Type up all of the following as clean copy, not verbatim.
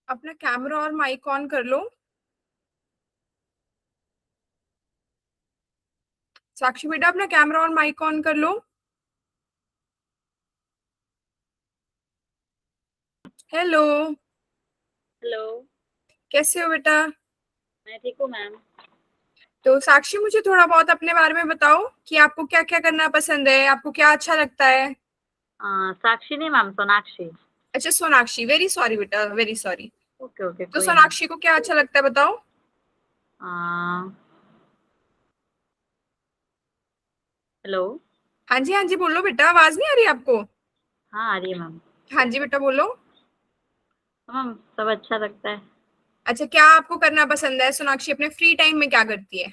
अपना कैमरा और mic on कर लो। साक्षी बेटा, अपना कैमरा और माइक ऑन कर लो। हेलो। हेलो। कैसे हो बेटा? मैं ठीक हूँ मैम। तो साक्षी, मुझे थोड़ा बहुत अपने बारे में बताओ कि आपको क्या क्या करना पसंद है, आपको क्या अच्छा लगता है। साक्षी नहीं मैम, सोनाक्षी। अच्छा, सोनाक्षी। वेरी सॉरी बेटा, वेरी सॉरी। ओके ओके, तो कोई नहीं। सोनाक्षी को क्या अच्छा लगता है बताओ। हेलो। हाँ जी, हाँ जी, बोलो बेटा। आवाज नहीं आ रही आपको? हाँ, आ रही है मैम। हाँ जी बेटा, बोलो। मैम सब अच्छा लगता है। अच्छा, क्या आपको करना पसंद है? सोनाक्षी अपने फ्री टाइम में क्या करती है?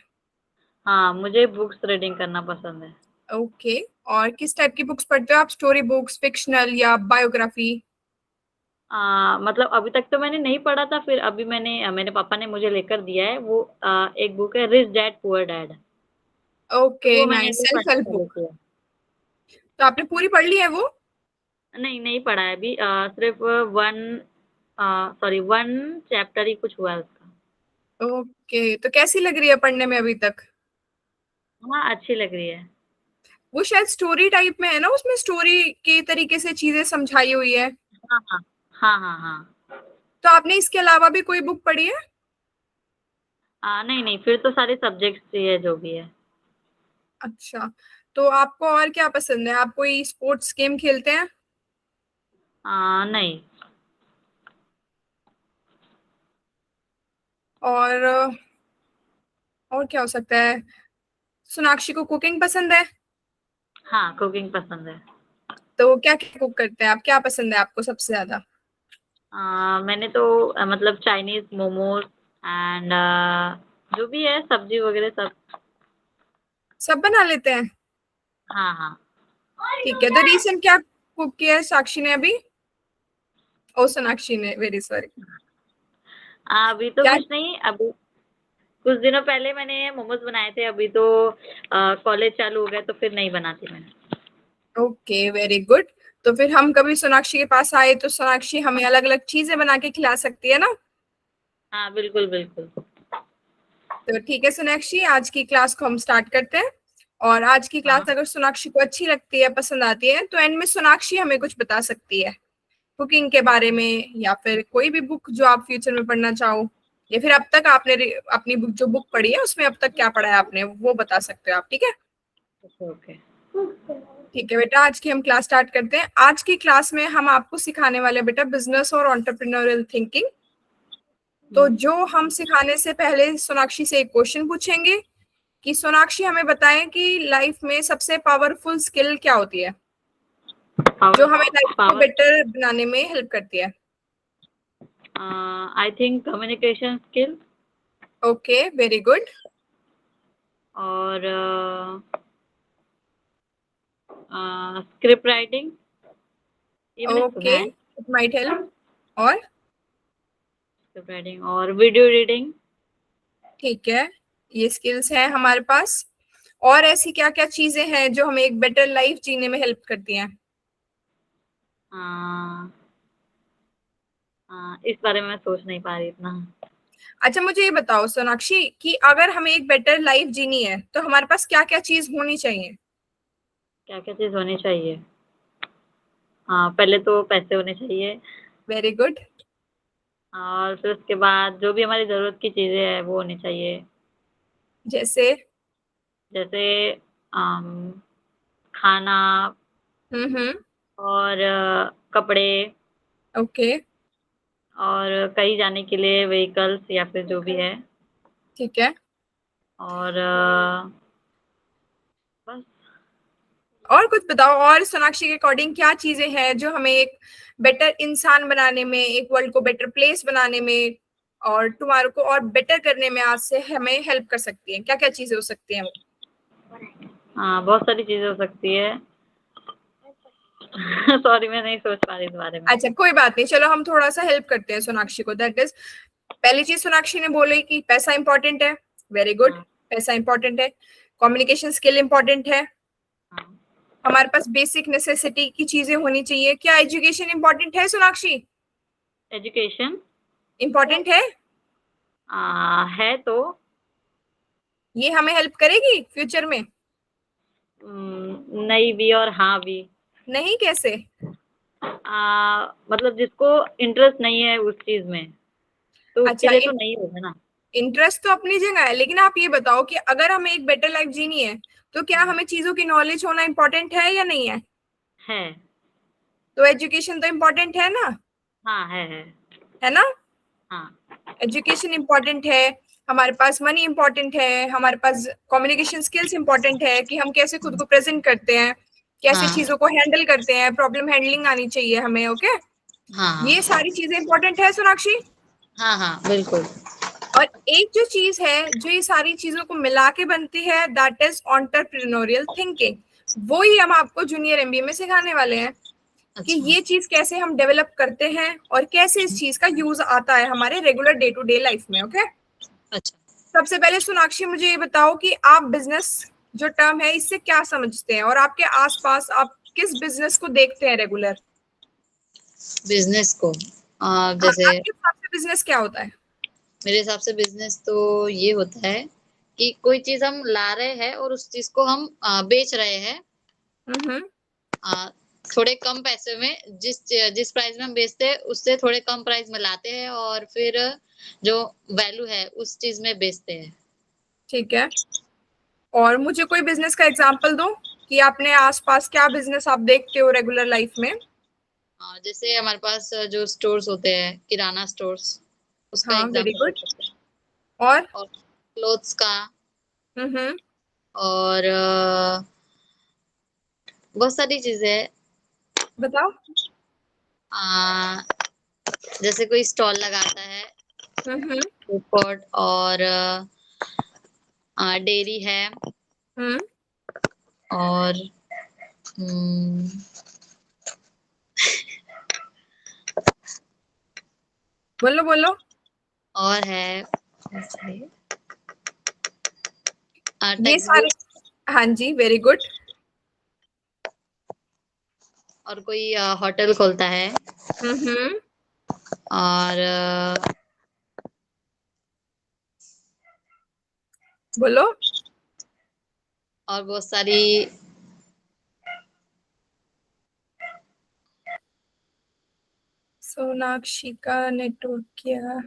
हाँ, मुझे बुक्स रीडिंग करना पसंद है। ओके। और किस टाइप की बुक्स पढ़ते हो आप? स्टोरी बुक्स, फिक्शनल या बायोग्राफी? मतलब अभी तक तो मैंने नहीं पढ़ा था, फिर अभी मेरे पापा ने मुझे लेकर दिया है वो। एक बुक है rich dad poor dad. Okay, वो मैंने नाइस। अभी सेल्फ पढ़ना हेल्प चालू बुक। किया। तो आपने पूरी पढ़ ली है वो? नहीं, नहीं पढ़ा है अभी। सिर्फ वन सॉरी, वन चैप्टर ही कुछ हुआ है उसका। ओके, तो कैसी लग रही है पढ़ने में अभी तक? हाँ, अच्छी लग रही है। वो शायद स्टोरी टाइप में है ना, उसमें स्टोरी के तरीके से चीजें समझाई हुई है। हाँ हाँ हाँ हाँ हाँ। तो आपने इसके अलावा भी कोई बुक पढ़ी है? नहीं नहीं, फिर तो सारे सब्जेक्ट्स ही है जो भी है। अच्छा। तो आपको और क्या पसंद है? आप कोई स्पोर्ट्स गेम खेलते हैं? नहीं। और और क्या हो सकता है? सोनाक्षी को कुकिंग पसंद है? हाँ, कुकिंग पसंद है। तो क्या क्या कुक करते हैं आप? क्या पसंद है आपको सबसे ज्यादा? मैंने तो मतलब चाइनीज मोमोज एंड जो भी है सब्जी वगैरह सब। सब बना लेते हैं? हाँ हाँ। ठीक है। तो रिसेंट क्या कुक किया है साक्षी ने अभी? ओ, सोनाक्षी ने, वेरी सॉरी। अभी तो क्या? कुछ नहीं। अभी कुछ दिनों पहले मैंने मोमोज बनाए थे। अभी तो कॉलेज चालू हो गया तो फिर नहीं बनाती मैंने। Okay, very good. तो फिर हम कभी सोनाक्षी के पास आए तो सोनाक्षी हमें अलग अलग चीजें बना के खिला सकती है ना? हाँ, बिल्कुल बिल्कुल। तो ठीक है सोनाक्षी, आज की क्लास को हम स्टार्ट करते हैं। और आज की क्लास हाँ अगर सोनाक्षी को अच्छी लगती है, पसंद आती है, तो एंड में सोनाक्षी हमें कुछ बता सकती है कुकिंग के बारे में, या फिर कोई भी बुक जो आप फ्यूचर में पढ़ना चाहो, या फिर अब तक आपने अपनी बुक जो बुक पढ़ी है उसमें अब तक क्या पढ़ा है आपने, वो बता सकते हो आप। ठीक है? Okay okay. ठीक है बेटा, आज की हम क्लास स्टार्ट करते हैं। आज की क्लास में हम आपको सिखाने वाले हैं बेटा बिजनेस और एंटरप्रेन्योरियल थिंकिंग। तो जो हम सिखाने से पहले सोनाक्षी से एक क्वेश्चन पूछेंगे कि सोनाक्षी हमें बताएं कि लाइफ में सबसे पावरफुल स्किल क्या होती है, जो पावर हमें लाइफ को पावर बेटर बनाने में हेल्प करती है। I think communication skill. Okay, very good. और स्क्रिप्ट राइटिंग, ये मैंने सुना ओके, है। It might help. और? स्क्रिप्ट राइटिंग और वीडियो रीडिंग। ठीक है, ये स्किल्स हैं हमारे पास। और ऐसी क्या क्या चीजें हैं जो हमें एक बेटर लाइफ जीने में हेल्प करती हैं? इस बारे में मैं सोच नहीं पा रही इतना। अच्छा, मुझे ये बताओ सोनाक्षी कि अगर हमें एक बेटर लाइफ जीनी है तो हमारे पास क्या क्या चीज होनी चाहिए? क्या क्या चीज़ होनी चाहिए? हाँ, पहले तो पैसे होने चाहिए। Very good. और फिर उसके बाद जो भी हमारी ज़रूरत की चीज़ें हैं वो होनी चाहिए। जैसे? जैसे अम, खाना हम्म। और कपड़े ओके। और कहीं जाने के लिए व्हीकल्स या फिर जो भी है। ठीक है। और बस। और कुछ बताओ, और सोनाक्षी के अकॉर्डिंग क्या चीजें हैं जो हमें एक बेटर इंसान बनाने में, एक वर्ल्ड को बेटर प्लेस बनाने में, और टुमारो को और बेटर करने में आज से हमें हेल्प कर सकती हैं? क्या क्या चीजें हो सकती हैं वो? हाँ, बहुत सारी चीज़ें हो सकती है। सॉरी, मैं नहीं सोच पा रही इस बारे में। अच्छा, कोई बात नहीं, चलो हम थोड़ा सा हेल्प करते हैं सोनाक्षी को। दैट इज, पहली चीज सोनाक्षी ने बोली कि पैसा इंपॉर्टेंट है। Very good. हाँ पैसा इंपॉर्टेंट है। कम्युनिकेशन स्किल इंपॉर्टेंट है। हाँ। हमारे पास बेसिक नेसेसिटी की चीजें होनी चाहिए। क्या एजुकेशन इंपॉर्टेंट है सोनाक्षी? एजुकेशन। इम्पोर्टेंट है? है तो। ये हमें हेल्प करेगी फ्यूचर में? नहीं भी और हाँ भी। नहीं, कैसे? मतलब जिसको इंटरेस्ट नहीं है उस चीज में, तो उसके अच्छा, लिए तो नहीं होगा ना। इंटरेस्ट तो अपनी जगह है, लेकिन आप ये बताओ कि अगर हमें एक बेटर लाइफ जीनी है तो क्या हम्म, हमें चीजों की नॉलेज होना इम्पोर्टेंट है या नहीं है? है। तो एजुकेशन तो इम्पोर्टेंट है ना? हाँ, है। है ना? हाँ। एजुकेशन इम्पोर्टेंट है, हमारे पास मनी इम्पोर्टेंट है, हमारे पास कम्युनिकेशन स्किल्स इम्पोर्टेंट है कि हम कैसे खुद को प्रेजेंट करते हैं, कैसे हाँ, चीजों को हैंडल करते हैं, प्रॉब्लम हैंडलिंग आनी चाहिए हमें। ओके, हाँ, ये सारी चीजें इंपॉर्टेंट है सोनाक्षी। हाँ, हाँ, बिल्कुल। और एक जो चीज है जो ये सारी चीजों को मिला के बनती है, दैट इज एंटरप्रेन्योरियल थिंकिंग। वो ही हम आपको जूनियर एमबीए में सिखाने वाले हैं कि अच्छा। ये चीज कैसे हम डेवलप करते हैं और कैसे इस चीज का यूज आता है हमारे regular day to day life में। ओके, अच्छा। सबसे पहले सोनाक्षी मुझे ये बताओ कि आप बिजनेस जो टर्म है इससे क्या समझते हैं, और आपके आसपास आप किस बिजनेस को देखते हैं रेगुलर? बिजनेस को हाँ, जैसे आपके हिसाब से बिजनेस क्या होता है? मेरे हिसाब से बिजनेस तो ये होता है कि कोई चीज हम ला रहे हैं और उस चीज को हम बेच रहे हैं, हम्म। आ, थोड़े कम पैसे में। जिस जिस प्राइस में हम बेचते हैं उससे थोड़े कम प्राइस में लाते हैं और फिर जो वैल्यू है उस चीज में बेचते हैं। ठीक है, और मुझे कोई बिजनेस का एग्जांपल दो कि आपने आसपास क्या बिजनेस आप देखते हो रेगुलर लाइफ में। जैसे हमारे पास जो स्टोर्स होते हैं, किराना स्टोर्स, उसका हाँ, वेरी एग्जांपल दे गुड। सकते हैं। और? और क्लोथ्स का। हम्म। और बहुत सारी चीजें हैं। बताओ। आ, जैसे कोई स्टॉल लगाता है, हम्म। फूड कोर्ट, और डेयरी है। हम्म। और हम्म, बोलो बोलो। और है ये टेक्स्ट सारे, बुक। हाँ जी, वेरी गुड। और कोई होटल खोलता है। हम्म। और बोलो। और बहुत सारी। सोनाक्षी का नेटवर्क क्या?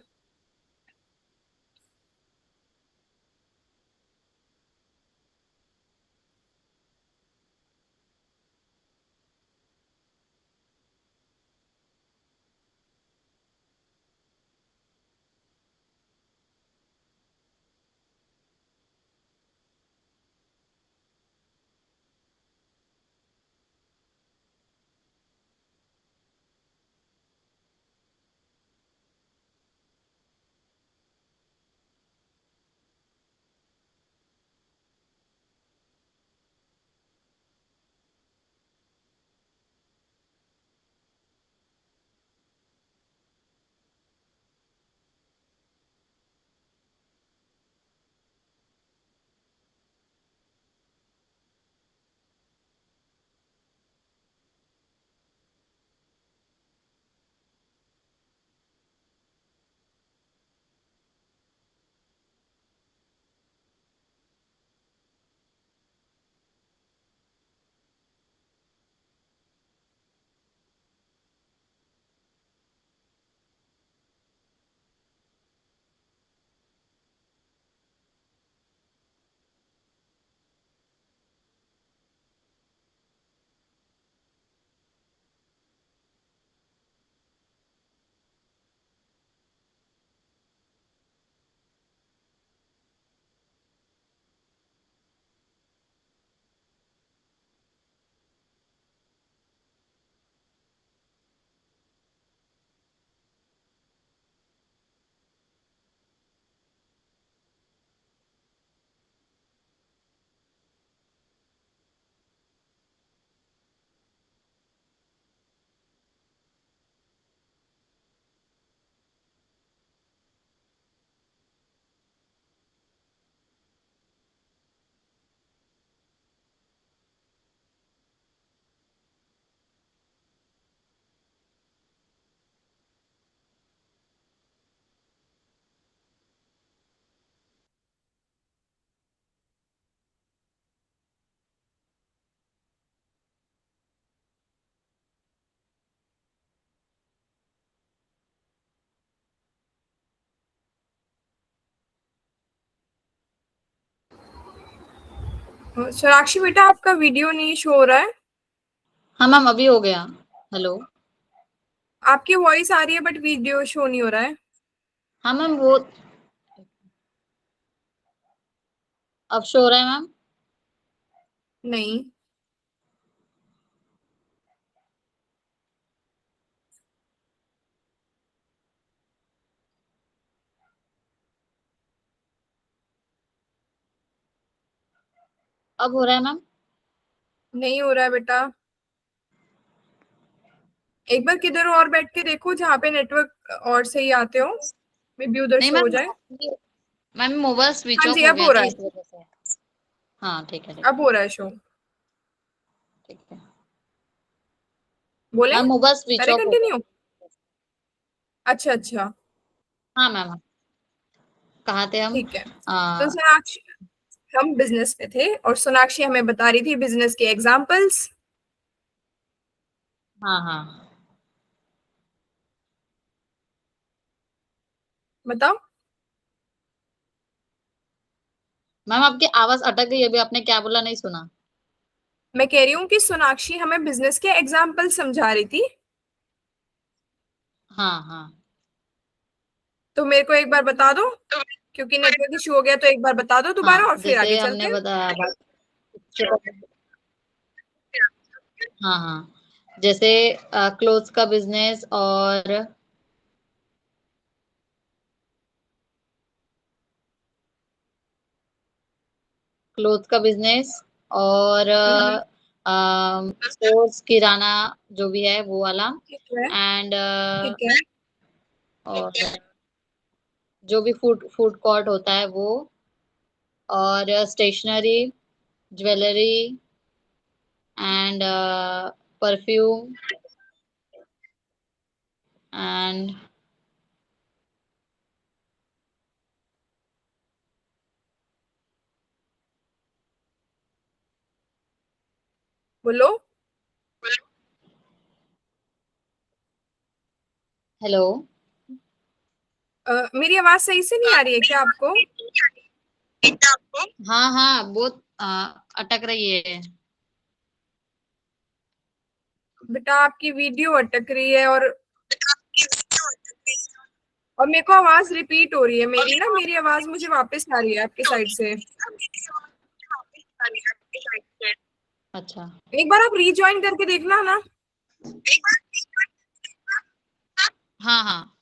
सोनाक्षी बेटा, आपका वीडियो नहीं शो हो रहा है। हाँ मैम, अभी हो गया। हेलो। आपकी वॉइस आ रही है बट वीडियो शो नहीं हो रहा है। हाँ मैम, वो अब शो हो रहा है मैम। नहीं। अब हो रहा है मैम। नहीं हो रहा है बेटा। एक बार किधर और बैठ के देखो जहाँ पे नेटवर्क और सही आते हो। मे बी उधर नहीं शो हो मैम, जाए। मैम मोबाइल स्विच हाँ ऑफ जी, हो अब गया हो था रहा है। इस वजह से। हाँ ठीक है, ठीक अब है, हो रहा है शो। ठीक है। बोले, मैम मोबाइल स्विच करे ऑफ हो गया। कंटिन्यू। अच्छा अच्छा। हाँ मैम, हाँ। कहाँ थे हम? ठीक है। तो आ, सोनाक्षी, हम बिजनेस पे थे और सोनाक्षी हमें बता रही थी बिजनेस के एग्जांपल्स। हाँ हाँ। बताओ। मैम आपकी आवाज अटक गई, अभी आपने क्या बोला नहीं सुना। मैं कह रही हूँ कि सोनाक्षी हमें बिजनेस के एग्जांपल समझा रही थी। हाँ हाँ। तो मेरे को एक बार बता दो, क्योंकि नेटवर्क इशू हो गया, तो एक बार बता दो दोबारा हाँ और फिर आगे जैसे चलते हमने हैं। बताया हाँ हाँ। जैसे क्लोथ्स का बिजनेस, और क्लोथ का बिजनेस, और हम्म। स्पोर्ट्स किराना जो भी है वो वाला, ठीक है। एंड ठीक है। और जो भी फूड फूड कोर्ट होता है वो, और stationery, jewellery, and perfume, and बोलो। हेलो। मेरी आवाज सही से नहीं आ रही है क्या आपको? हाँ हाँ, बहुत अटक रही है। बेटा आपकी वीडियो अटक रही है, और मेरे को आवाज रिपीट हो रही है मेरी ना, मेरी आवाज मुझे वापस आ रही है आपकी साइड से। अच्छा। एक बार आप रीज्वाइन करके देखना ना। हाँ हाँ।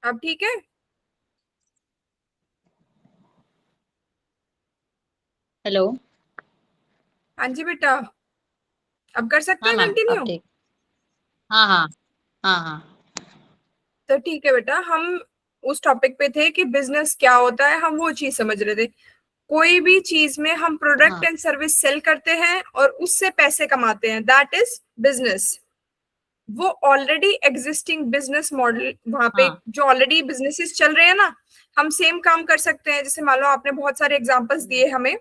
अब ठीक है। हेलो। हाँ जी बेटा, अब कर सकते हाँ हैं मैम, अब कंटिन्यू। ठीक। हाँ हाँ। हाँ हाँ। तो ठीक है बेटा, हम उस टॉपिक पे थे कि बिजनेस क्या होता है, हम वो चीज समझ रहे थे। कोई भी चीज में हम प्रोडक्ट हाँ एंड सर्विस सेल करते हैं और उससे पैसे कमाते हैं, दैट इज बिजनेस। वो ऑलरेडी एग्जिस्टिंग बिजनेस मॉडल, वहां पे हाँ। जो ऑलरेडी बिजनेसेस चल रहे हैं ना, हम सेम काम कर सकते हैं। जैसे मान लो आपने बहुत सारे एग्जांपल्स दिए हमें,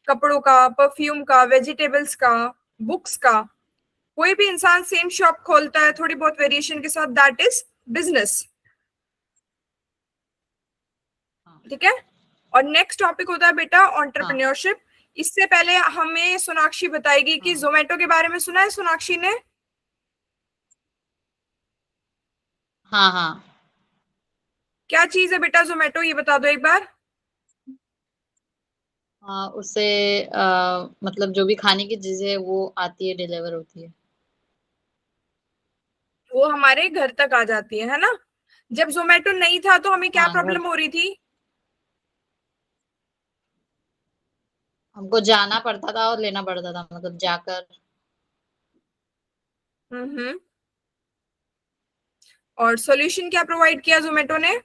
कपड़ों का, परफ्यूम का, वेजिटेबल्स का, बुक्स का। कोई भी इंसान सेम शॉप खोलता है थोड़ी बहुत वेरिएशन के साथ, दैट इज बिजनेस। हाँ ठीक है। और नेक्स्ट टॉपिक होता है बेटा हाँ। एंटरप्रेन्योरशिप। इससे पहले हमें सोनाक्षी बताएगी कि हाँ जोमेटो के बारे में सुना है सोनाक्षी ने? हाँ। हाँ। क्या चीज है बेटा जोमेटो, ये बता दो एक बार। हाँ, उससे मतलब जो भी खाने की चीजें वो आती है, डिलीवर होती है। वो हमारे घर तक आ जाती है ना? जब जोमेटो नहीं था तो हमें क्या हाँ घर। प्रॉब्लम हो रही थी? हमको जाना पड़ता था और लेना पड़ता था, मतलब जाकर। हम्म। और सॉल्यूशन क्या प्रोवाइड किया जोमेटो ने?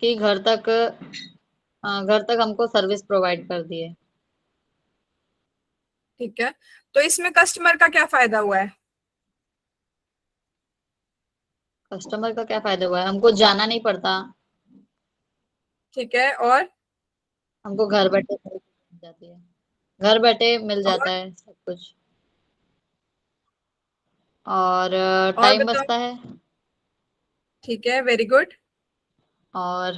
कि घर तक हमको सर्विस प्रोवाइड कर दी है। ठीक है, तो इसमें कस्टमर का क्या फायदा हुआ है? कस्टमर का क्या फायदा हुआ है, हमको जाना नहीं पड़ता। ठीक है, और हमको घर बैठे सर्विस मिल जाती है, घर बैठे मिल और जाता है सब कुछ। और और टाइम बताओ। बचता है। ठीक है, वेरी गुड। और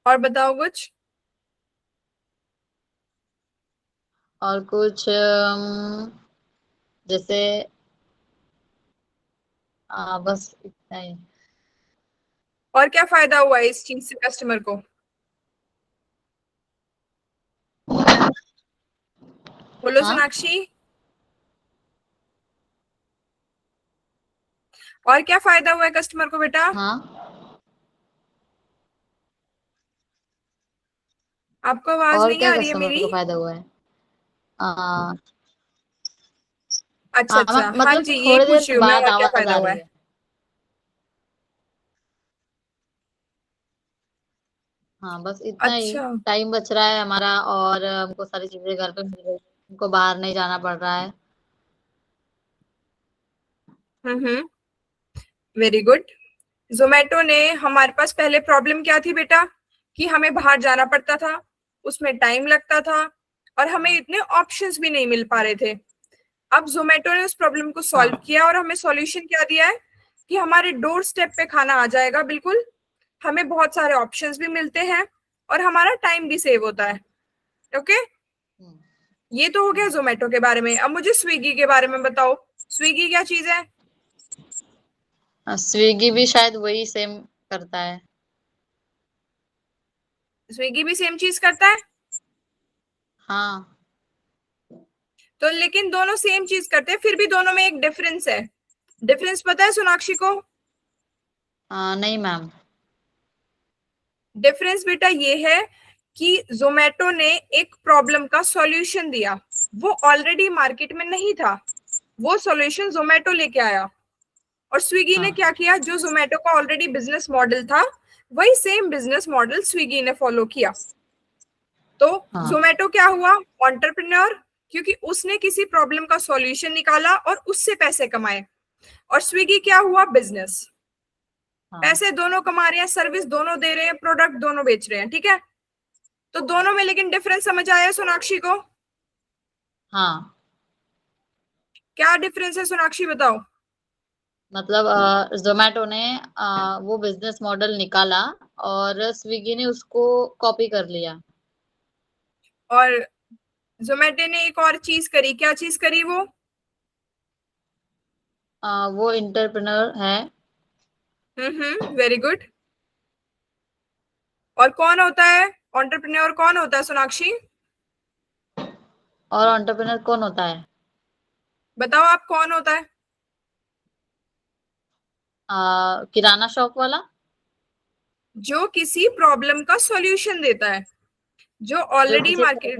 और बताओ कुछ। और कुछ जैसे बस इतना ही। और क्या फायदा हुआ है इस चीज से कस्टमर को? बोलो हाँ। सोनाक्षी। और क्या फायदा हुआ है कस्टमर को बेटा? हाँ। आपको आवाज और नहीं क्या आ रही है कस्टमर मेरी? को फायदा हुआ है? आ, अच्छा हाँ, अच्छा, हाँ मतलब जी, यही थोड़ी पूछ देर रही हूँ मैं, बाद और क्या आवाज फायदा आ हुआ रही है? है। हाँ, बस इतना ही। अच्छा। टाइम बच रहा है हमारा, और हमको सारी चीजें घर पे मिल रही है, हमको बाहर नहीं जाना पड़ रहा है। हम्म। Very good. जोमेटो ने, हमारे पास पहले प्रॉब्लम क्या थी बेटा? कि हमें बाहर जाना पड़ता था, उसमें टाइम लगता था, और हमें हाँ। इतने ऑप्शंस भी नहीं मिल पा रहे थे। अब जोमेटो ने उस प्रॉब्लम को सॉल्व हाँ। किया और हमें सॉल्यूशन क्या दिया है? कि हमारे डोर स्टेप पे खाना आ जाएगा बिल्कुल। हमें बहुत सारे ऑप्शंस भी मिलते हैं, और हमारा टाइम भी सेव होता है। ओके। हम्म। ये तो हो गया हम्म। जोमेटो के बारे में। अब मुझे स्विगी के बारे में बताओ। स्विगी क्या चीज है? स्विगी भी शायद वही सेम करता है। स्विगी भी सेम चीज करता है? हाँ। तो लेकिन दोनों सेम चीज करते हैं, फिर भी दोनों में एक डिफरेंस है। डिफरेंस पता है सोनाक्षी को? नहीं मैम। डिफरेंस बेटा ये है कि जोमेटो ने एक प्रॉब्लम का सॉल्यूशन दिया, वो ऑलरेडी मार्केट में नहीं था, वो सॉल्यूशन जोमेटो लेके आया। और स्विगी ने हाँ। क्या किया? जो जोमेटो का ऑलरेडी बिजनेस मॉडल था, वही सेम बिजनेस मॉडल स्विगी ने फॉलो किया। तो हाँ। जोमेटो क्या हुआ? एंटरप्रेन्योर, क्योंकि उसने किसी प्रॉब्लम का सॉल्यूशन निकाला और उससे पैसे कमाए। और स्विगी क्या हुआ? बिजनेस। हाँ। पैसे दोनों कमा रहे हैं, सर्विस दोनों दे रहे हैं, प्रोडक्ट दोनों बेच रहे हैं, ठीक है। तो दोनों में लेकिन डिफरेंस समझ आया सोनाक्षी को? हाँ, क्या डिफरेंस है सोनाक्षी, बताओ। मतलब जोमेटो ने वो बिजनेस मॉडल निकाला, और स्विगी ने उसको कॉपी कर लिया। और जोमेटो ने एक और चीज करी, क्या चीज करी वो? वो इंटरप्रेन्योर है। Very good. और कौन होता है एंटरप्रेन्योर, कौन होता है सोनाक्षी? और एंटरप्रेन्योर कौन होता है? बताओ आप, कौन होता है? किराना शॉप वाला। जो किसी प्रॉब्लम का सॉल्यूशन देता है, जो जो ऑलरेडी किसी मार्केट।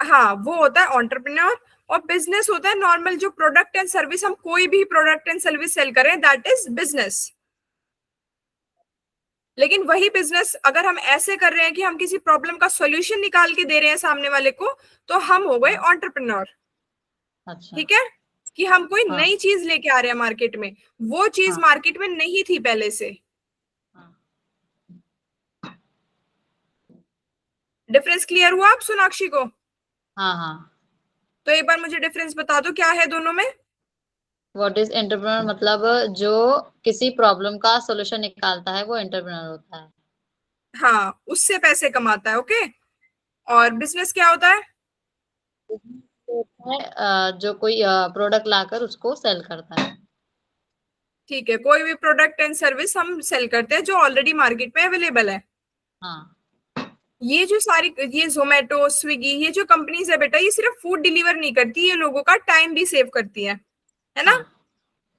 हाँ, वो होता है एंटरप्रेन्योर। और बिजनेस होता है नॉर्मल, जो प्रोडक्ट एंड सर्विस, हम कोई भी प्रोडक्ट एंड सर्विस सेल करें, दैट इज बिजनेस। लेकिन वही बिजनेस अगर हम ऐसे कर रहे हैं कि हम किसी प्रॉब्लम का सॉल्यूशन निकाल के दे रहे हैं सामने वाले को, तो हम हो गए हाँ। एंटरप्रेन्योर। अच्छा। ठीक है। कि हम कोई हाँ। नई चीज लेके आ रहे हैं मार्केट में, वो चीज हाँ। मार्केट में नहीं थी पहले से। हाँ। डिफरेंस क्लियर हुआ आप सोनाक्षी को? हाँ। हाँ। तो एक बार मुझे डिफरेंस बता दो, क्या है दोनों में? व्हाट इज एंटरप्रेन्योर, मतलब जो किसी प्रॉब्लम का सॉल्यूशन निकालता है वो एंटरप्रेन्योर होता है। हाँ, उससे पैसे कमाता है, ओके। और बिजनेस क्या होता है? होता है जो कोई प्रोडक्ट लाकर उसको सेल करता है। ठीक है, कोई भी प्रोडक्ट एंड सर्विस हम सेल करते हैं जो ऑलरेडी मार्केट में अवेलेबल है। हाँ। ये जो सारी, ये जोमेटो, स्विगी, ये जो कंपनीज है बेटा, ये सिर्फ फूड डिलीवर नहीं करती, ये लोगों का टाइम भी सेव करती है ना? हाँ।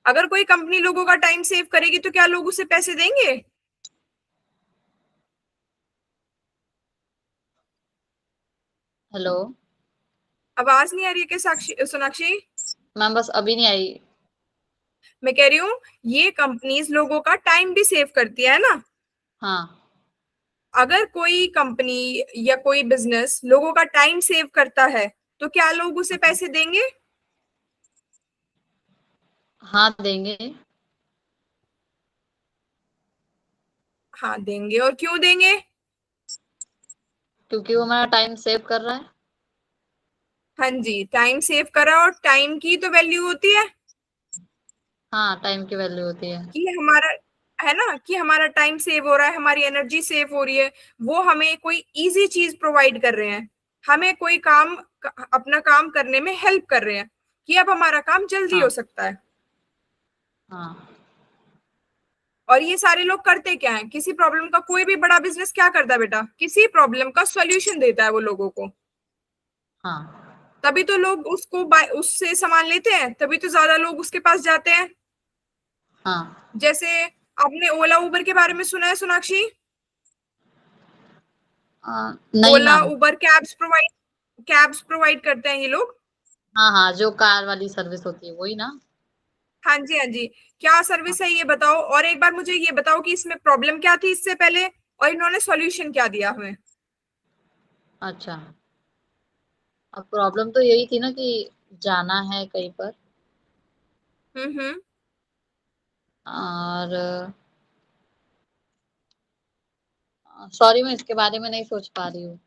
अगर कोई कंपनी लोगों का टाइम सेव करेगी तो क्या लोग उसे पैसे देंगे? हेलो आवाज नहीं आ रही है क्या साक्षी, सोनाक्षी? मैम, बस अभी नहीं आई। मैं कह रही हूँ, ये कंपनीज लोगों का टाइम भी सेव करती है ना? हाँ। अगर कोई कंपनी या कोई बिजनेस लोगों का टाइम सेव करता है तो क्या लोग उसे पैसे देंगे? हाँ, देंगे। हाँ देंगे। और क्यों देंगे? क्योंकि वो हमारा टाइम सेव कर रहा है। हाँ जी, टाइम सेव करा, और टाइम की तो वैल्यू होती है हाँ, टाइम की वैल्यू होती है। कि हमारा, है ना, कि हमारा टाइम सेव हो रहा है, हमारी एनर्जी सेव हो रही है। वो हमें कोई इजी चीज प्रोवाइड कर रहे हैं, हमें कोई काम, अपना काम करने में हेल्प कर रहे हैं, कि अब हमारा काम जल्दी हो हाँ। सकता है। हाँ। और ये सारे लोग करते क्या है, किसी प्रॉब्लम का, कोई भी बड़ा बिजनेस क्या करता है बेटा, किसी प्रॉब्लम का सॉल्यूशन देता है वो लोगों को। हाँ। तभी तो लोग उसको उससे सामान लेते हैं, तभी तो ज्यादा लोग उसके पास जाते हैं। हाँ। जैसे आपने ओला उबर के बारे में सुना है सोनाक्षी? नहीं ओला मैम। उबर कैब्स प्रोवाइड करते हैं ये लोग। हाँ हाँ, जो कार वाली सर्विस होती है वही ना। हाँ जी, हाँ जी। क्या हाँ। सर्विस है ये बताओ, और एक बार मुझे ये बताओ कि इसमें प्रॉब्लम क्या थी इससे पहले, और इन्होंने सॉल्यूशन क्या दिया हमें। अच्छा। अब प्रॉब्लम तो यही थी ना कि जाना है कहीं पर, हम्म। और सॉरी मैं इसके बारे में नहीं सोच पा रही हूँ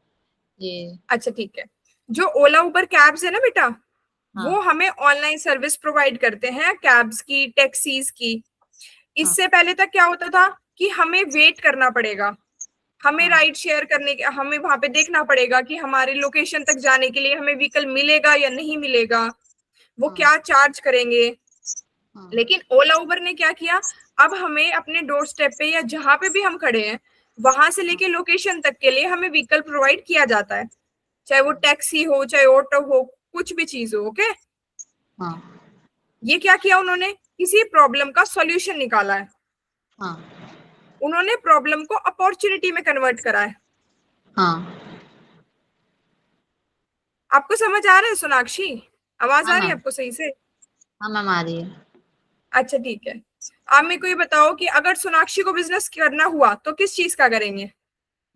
ये। अच्छा ठीक है। जो ओला उबर कैब्स है ना बेटा, वो हाँ। हमें ऑनलाइन सर्विस प्रोवाइड करते हैं, कैब्स की, टैक्सीज की। हाँ। इससे पहले तक क्या होता था कि हमें वेट करना पड़ेगा, हमें हाँ। राइड शेयर करने के, हमें वहां पे देखना पड़ेगा कि हमारे लोकेशन तक जाने के लिए हमें व्हीकल मिलेगा या नहीं मिलेगा, वो हाँ। क्या चार्ज करेंगे। हाँ। लेकिन ओला उबर ने क्या किया, अब हमें अपने डोर स्टेप पे या जहां पे भी हम खड़े हैं, वहां से हाँ। लेके लोकेशन तक के लिए हमें व्हीकल प्रोवाइड किया जाता है, चाहे वो हाँ। टैक्सी हो, चाहे ऑटो हो, कुछ भी चीज हो। ओके। हाँ। ये क्या किया उन्होंने, किसी प्रॉब्लम का सॉल्यूशन निकाला है, हाँ। उन्होंने प्रॉब्लम को अपॉर्चुनिटी में कन्वर्ट करा है। हाँ। आपको समझ आ रहा है सोनाक्षी? आवाज हाँ आ रही है मैम। आपको सही से? हाँ मैम, आ रही है। अच्छा ठीक है। आप मेरे को ये बताओ कि अगर सोनाक्षी को बिजनेस करना हुआ तो किस चीज का करेंगे?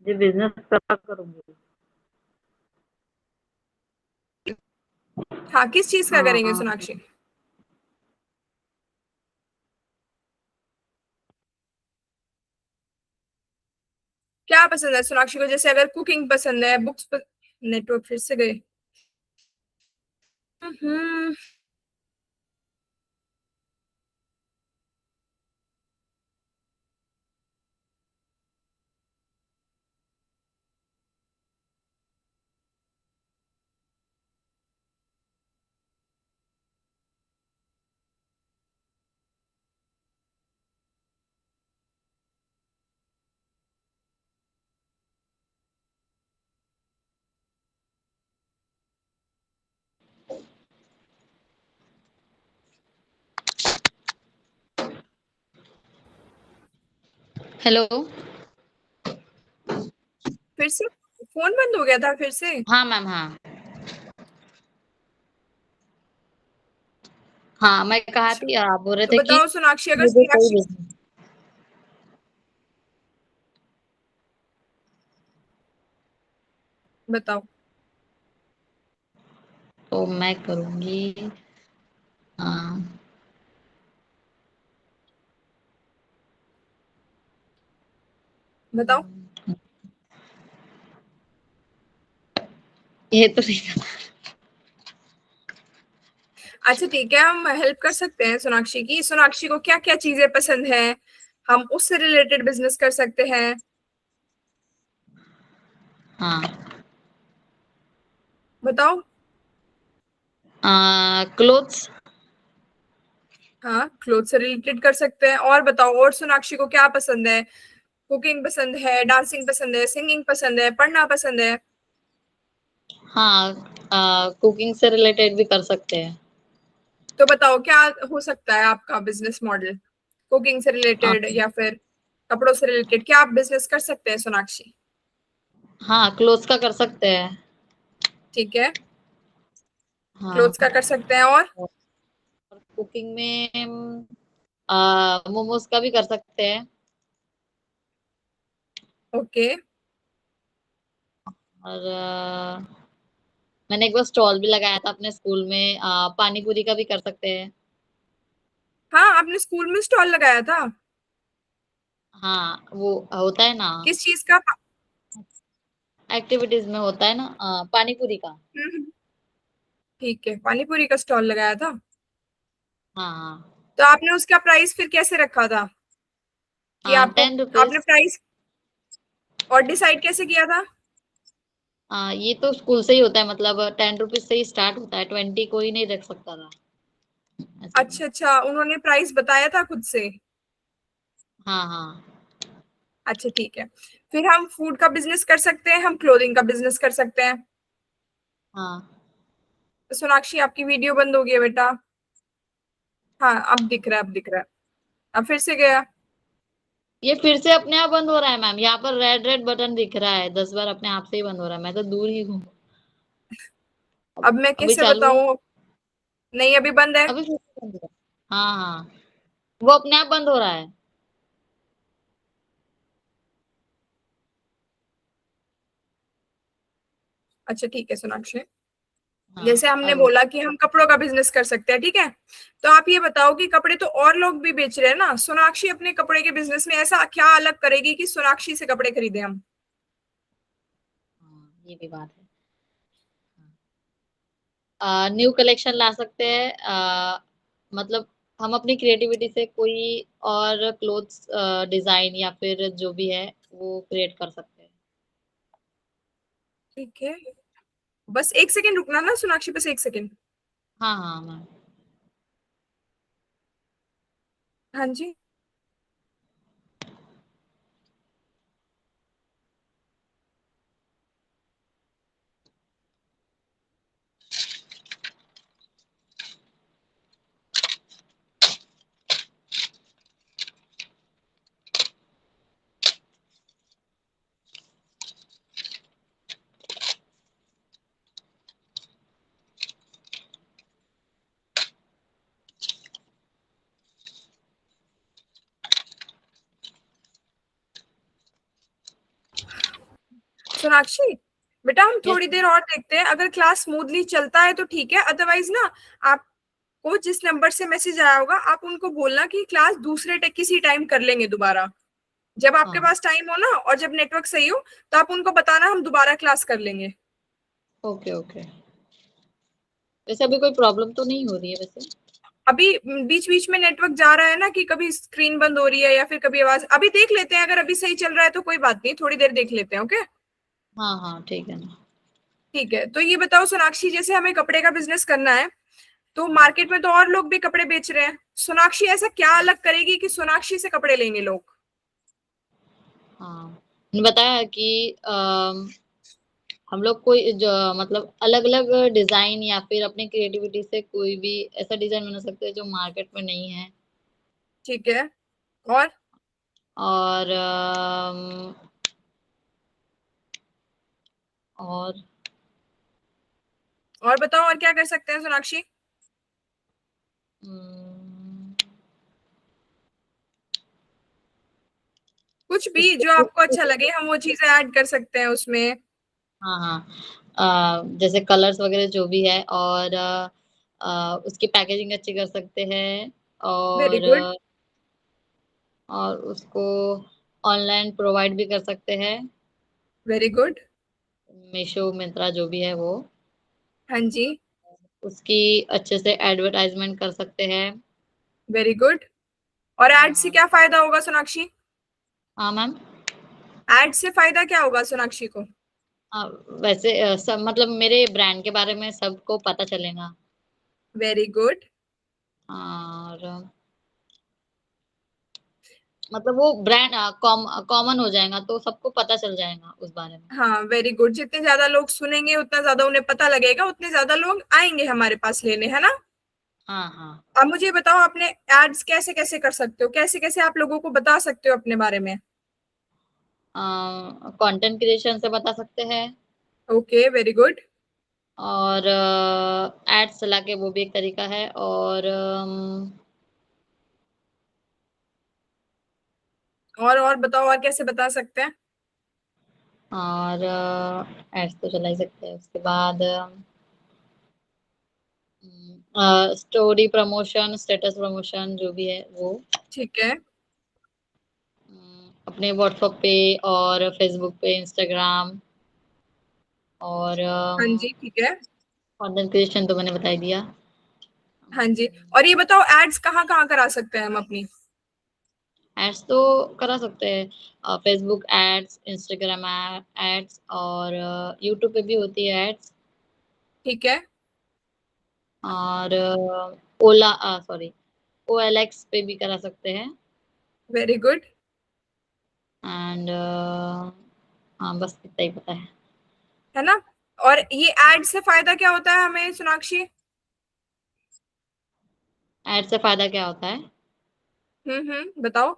जी, बिजनेस का करूंगी। हाँ, किस चीज का करेंगे हाँ। सोनाक्षी? क्या पसंद है सोनाक्षी को, जैसे अगर कुकिंग पसंद है, नेटवर्क फिर से गए। हम्म। हेलो। फिर से फोन बंद हो गया था फिर से? हाँ मैम। हाँ। हाँ, मैं कहा अच्छा, थी, आप बोल रहे तो थे कि बताओ सोनाक्षी, अगर मुझे कोई सोनाक्षी, बिजनेस। बताओ तो मैं करूंगी। हाँ। बताओ। ये तो नहीं था। अच्छा ठीक है, हम हेल्प कर सकते हैं सोनाक्षी की, सोनाक्षी को क्या क्या चीजें पसंद है, हम उससे रिलेटेड बिजनेस कर सकते हैं। हाँ। बताओ। क्लोथ्स। हाँ, क्लोथ से रिलेटेड कर सकते हैं। और बताओ, और सोनाक्षी को क्या पसंद है, कुकिंग पसंद है, डांसिंग पसंद है, सिंगिंग पसंद है, पढ़ना पसंद है? हाँ, कुकिंग से रिलेटेड भी कर सकते हैं। तो बताओ क्या हो सकता है आपका बिजनेस मॉडल, कुकिंग से रिलेटेड या फिर कपड़ों से रिलेटेड? क्या आप बिजनेस कर सकते हैं सोनाक्षी? हाँ, क्लोथ्स का कर सकते हैं। ठीक है, हाँ, क्लोथ्स का कर सकते हैं। और और कुकिंग में मोमोज का भी कर सकते हैं। ओके। और मैंने एक बार स्टॉल भी लगाया था अपने स्कूल में, पानी पूरी का भी कर सकते हैं। हाँ, आपने स्कूल में स्टॉल लगाया था? हाँ, वो होता है ना, किस चीज का? एक्टिविटीज में होता है ना, पानी पूरी का। हम्म, ठीक है, पानी पूरी का स्टॉल लगाया था। हाँ हाँ। तो आपने उसका प्राइस फिर कैसे रखा था कि हाँ, आपको, 10 रुपीज। आपने प्राइस और डिसाइड कैसे किया था? ये तो स्कूल से ही होता है, मतलब 10 रुपीज से ही स्टार्ट होता है, 20 कोई नहीं रख सकता था ऐसे में। अच्छा अच्छा, उन्होंने प्राइस बताया था खुद से? हाँ हाँ। अच्छा ठीक है। फिर हम फूड का बिजनेस कर सकते हैं, हम क्लोथिंग का बिजनेस कर सकते हैं। हाँ, तो सोनाक्षी आपकी वीडियो बंद हो गई है बेटा। हाँ, अब दिख रहा है, अब दिख रहा है। अब फिर से गया। ये फिर से अपने आप बंद हो रहा है मैम, यहाँ पर रेड रेड बटन दिख रहा है, 10 बार अपने आप से ही बंद हो रहा है, मैं तो दूर ही हूँ। अब मैं अभी कैसे चालू है। बताऊं? नहीं, अभी बंद है। अभी फिर से बंद हो रहा है। हाँ हाँ, वो अपने आप बंद हो रहा है। अच्छा ठीक है सोनाक्षी, हाँ, जैसे हमने अभी बोला कि हम कपड़ों का बिजनेस कर सकते हैं, ठीक है। तो आप ये बताओ कि कपड़े तो और लोग भी बेच रहे हैं ना, सोनाक्षी अपने कपड़े के बिजनेस में ऐसा क्या अलग करेगी कि सोनाक्षी से कपड़े खरीदे हम? हाँ, ये भी बात है। न्यू कलेक्शन ला सकते हैं, मतलब हम अपनी क्रिएटिविटी से कोई और क्लोथ्स डिजाइन या फिर जो भी है वो क्रिएट कर सकते हैं। ठीक है, बस एक सेकंड रुकना ना सोनाक्षी, बस एक सेकंड। हाँ हाँ मैम। हाँ जी। सोनाक्षी बेटा, हम यस। थोड़ी देर और देखते हैं, अगर क्लास स्मूथली चलता है तो ठीक है, अदरवाइज ना आपको जिस नंबर से मैसेज आया होगा आप उनको बोलना कि क्लास दूसरे किसी टाइम कर लेंगे दोबारा। जब आपके हाँ, पास टाइम हो ना और जब नेटवर्क सही हो तो आप उनको बताना, हम दोबारा क्लास कर लेंगे। Okay okay. वैसे अभी कोई प्रॉब्लम तो नहीं हो रही है वैसे। अभी बीच बीच में नेटवर्क जा रहा है ना, कि कभी स्क्रीन बंद हो रही है या फिर कभी आवाज। अभी देख लेते हैं, अगर अभी सही चल रहा है तो कोई बात नहीं, थोड़ी देर देख लेते हैं, ओके। हाँ हाँ, ठीक है ना। ठीक है, तो ये बताओ सोनाक्षी, जैसे हमें कपड़े का बिजनेस करना है, तो मार्केट में तो और लोग भी कपड़े बेच रहे हैं, सोनाक्षी ऐसा क्या अलग करेगी कि सोनाक्षी से कपड़े लेंगे लोग? हाँ, मैंने बताया कि हम लोग कोई जो मतलब अलग अलग डिजाइन या फिर अपनी क्रिएटिविटी से कोई भी ऐसा डिजाइन बना सकते हैं जो मार्केट में नहीं है। ठीक है। और और और और बताओ, और क्या कर सकते हैं सोनाक्षी? अम, कुछ भी उसको जो आपको अच्छा लगे, हम वो चीजें ऐड कर सकते हैं उसमें। हाँ हाँ, जैसे कलर्स वगैरह जो भी है, और उसकी पैकेजिंग अच्छी कर सकते हैं। वेरी और गुड। और उसको ऑनलाइन प्रोवाइड भी कर सकते हैं। Very good. मीशो मिंत्रा जो भी है वो, हाँ जी। उसकी अच्छे से एडवर्टाइजमेंट कर सकते हैं। Very good. और एड से हाँ क्या फायदा होगा सोनाक्षी? हाँ मैम। एड से फायदा क्या होगा सोनाक्षी को? वैसे सब मतलब मेरे ब्रांड के बारे में सबको पता चलेगा। Very good. और मतलब वो ब्रांड कॉमन हो जाएगा, तो सबको पता चल जाएगा उस बारे में। हाँ, वेरी गुड। जितने ज्यादा लोग सुनेंगे उतना ज्यादा उन्हें पता लगेगा, उतने ज्यादा लोग आएंगे हमारे पास लेने, है ना। हाँ हाँ। अब मुझे बताओ, आपने एड्स कैसे कैसे कर सकते हो, कैसे कैसे आप लोगों को बता सकते हो अपने बारे में। कंटेंट क्रिएशन से बता सकते हैं, ओके, वेरी गुड। और एड्स चला के, वो भी एक तरीका है। और बताओ, और कैसे बता सकते हैं। और एड्स तो चला ही सकते हैं। उसके बाद स्टोरी प्रमोशन, स्टेटस प्रमोशन, जो भी है वो। ठीक है। अपने व्हाट्सएप पे और फेसबुक पे, इंस्टाग्राम, और हाँ जी, ठीक है। कंटेंट क्रिएशन तो मैंने बता ही दिया। हाँ जी, और ये बताओ, एड्स कहाँ कहाँ करा सकते हैं हम अपनी। एड्स तो करा सकते हैं, फेसबुक एड्स, इंस्टाग्राम एड्स, और यूट्यूब पे भी होती है एड्स। ठीक है, और ओला, सॉरी, OLX पे भी करा सकते हैं। Very good. एंड हाँ, बस इतना ही पता है। है ना। और ये एड से फायदा क्या होता है हमें, सोनाक्षी। एड से फायदा क्या होता है? बताओ।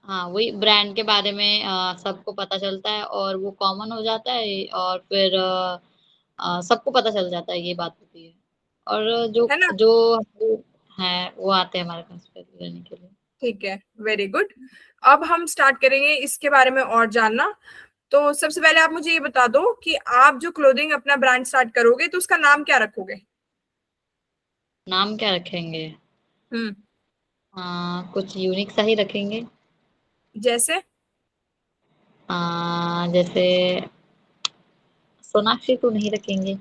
हाँ, वही ब्रांड के बारे में सबको पता चलता है, और वो कॉमन हो जाता है, और फिर सबको पता चल जाता है, ये बात होती है। और जो है ना। जो है वो आते हैं हमारे पास फिर लेने के लिए। ठीक है, वेरी गुड। अब हम स्टार्ट करेंगे इसके बारे में और जानना। तो सबसे पहले आप मुझे ये बता दो कि आप जो क्लोथिंग अपना ब्रांड स्टार्ट करोगे तो उसका नाम क्या रखोगे। नाम क्या रखेंगे? हम्म। कुछ यूनिक सा ही रखेंगे। जैसे। जैसे सोनाक्षी तो नहीं रखेंगे।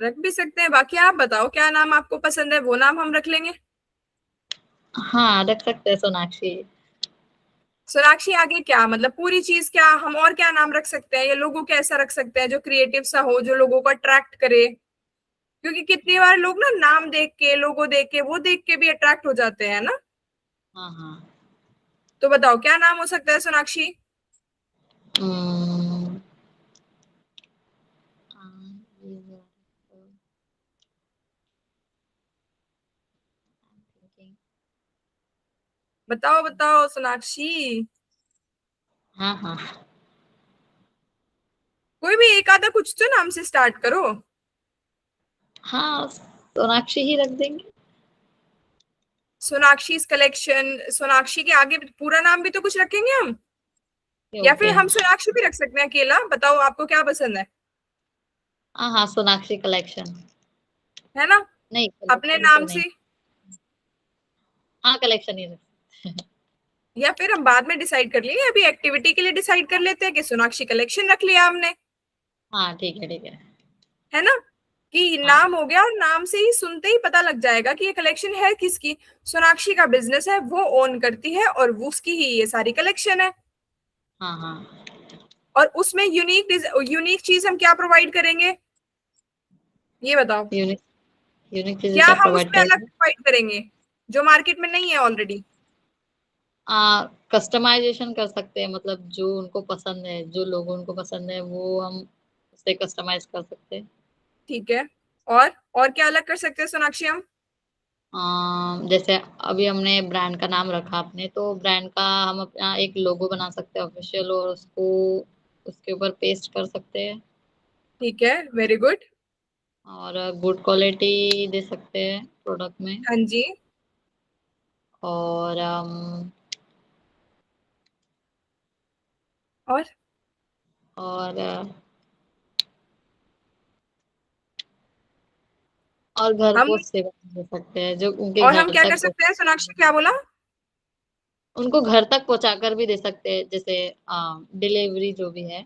रख भी सकते हैं, बाकी आप बताओ क्या नाम आपको पसंद है, वो नाम हम रख लेंगे। हाँ, रख सकते हैं सोनाक्षी। सोनाक्षी, आगे क्या मतलब पूरी चीज, क्या हम और क्या नाम रख सकते हैं, ये लोगो कैसा रख सकते हैं जो क्रिएटिव सा हो, जो लोगों को अट्रैक्ट करे। क्योंकि कितनी बार लोग ना नाम देख के, लोगो देख के, वो देख के भी अट्रैक्ट हो जाते हैं ना। हाँ हाँ। तो बताओ क्या नाम हो सकता है, सोनाक्षी। हम्म, ये बताओ बताओ सोनाक्षी। हाँ हाँ। कोई भी एक आधा कुछ तो नाम से स्टार्ट करो। हाँ, सोनाक्षी ही रख देंगे। सोनाक्षी कलेक्शन, सोनाक्षी के आगे पूरा नाम भी तो कुछ रखेंगे हम। या फिर ओके। हम सोनाक्षी भी रख सकते हैं अकेला, बताओ आपको क्या पसंद है। हाँ हाँ, सोनाक्षी कलेक्शन। है ना। नहीं, अपने कलेक्शन तो नाम नहीं। से। हाँ, कलेक्शन ही रख। या फिर हम बाद में डिसाइड कर लेंगे, अभी एक्टिविटी के लिए डिसाइड कर लेते हैं कि सोनाक्षी कलेक्शन रख लिया हमने। हाँ, ठीक है, ठीक है। है ना। कि हाँ नाम हो गया, और नाम से ही सुनते ही पता लग जाएगा कि ये कलेक्शन है किसकी। सोनाक्षी का बिजनेस है, वो ओन करती है, और वो उसकी ही ये सारी कलेक्शन है। हाँ हाँ। और उसमें यूनिक चीज हम क्या प्रोवाइड करेंगे, ये बताओ। यूनिक यूनिक चीजें क्या क्या हम प्रोवाइड उसमें अलग करेंगे? प्रोवाइड करेंगे जो मार्केट में नहीं है ऑलरेडी। कस्टमाइजेशन कर सकते हैं, मतलब जो उनको पसंद है, जो लोगों उनको पसंद है, वो हम उससे कस्टमाइज कर सकते हैं। ठीक है। और क्या अलग कर सकते हैं सोनाक्षी हम। जैसे अभी हमने ब्रांड का नाम रखा आपने, तो ब्रांड का हम अपना एक लोगो बना सकते हैं ऑफिशियल, और उसको उसके ऊपर पेस्ट कर सकते हैं। ठीक है, वेरी गुड। और गुड क्वालिटी दे सकते हैं प्रोडक्ट में। हाँ जी। और और और और घर हम को सेवा दे सकते हैं, जो उनके और हम घर क्या कर तक सकते हैं, सोनाक्षी क्या बोला। उनको घर तक पहुंचाकर भी दे सकते हैं, जैसे डिलीवरी जो भी है।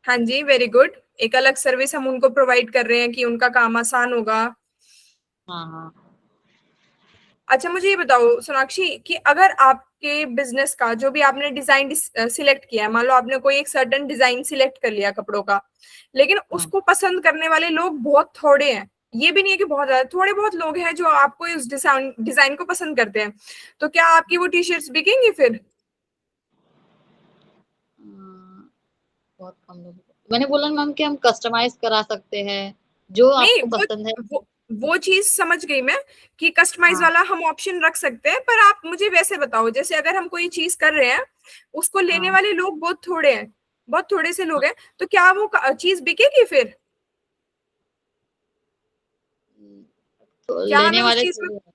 हाँ जी, वेरी गुड। एक अलग सर्विस हम उनको प्रोवाइड कर रहे हैं कि उनका काम आसान होगा। हाँ हाँ। अच्छा, मुझे ये बताओ सोनाक्षी कि अगर आपके बिजनेस का जो भी आपने डिजाइन सिलेक्ट किया है, मान लो आपने कोई एक सर्टेन डिजाइन सिलेक्ट कर लिया कपड़ों का, लेकिन हाँ उसको पसंद करने वाले लोग बहुत थोड़े हैं, ये भी नहीं है कि बहुत ज्यादा, थोड़े बहुत लोग हैं जो आपको इस डिजाइन डिजाइन को पसंद करते हैं, तो क्या आपकी वो टी शर्ट्स बिकेंगी फिर? बहुत कम लोग, मैंने बोला ना मैम कि हम कस्टमाइज करा सकते हैं जो नहीं, आपको पसंद है। वो चीज समझ गई मैं कि कस्टमाइज हाँ वाला हम ऑप्शन रख सकते हैं, पर आप मुझे वैसे बताओ, जैसे अगर हम कोई चीज कर रहे हैं, उसको लेने हाँ वाले लोग बहुत थोड़े हैं, बहुत थोड़े से लोग हाँ। हैं, तो क्या वो चीज बिकेगी फिर? तो क्या लेने वाले थोड़े हैं।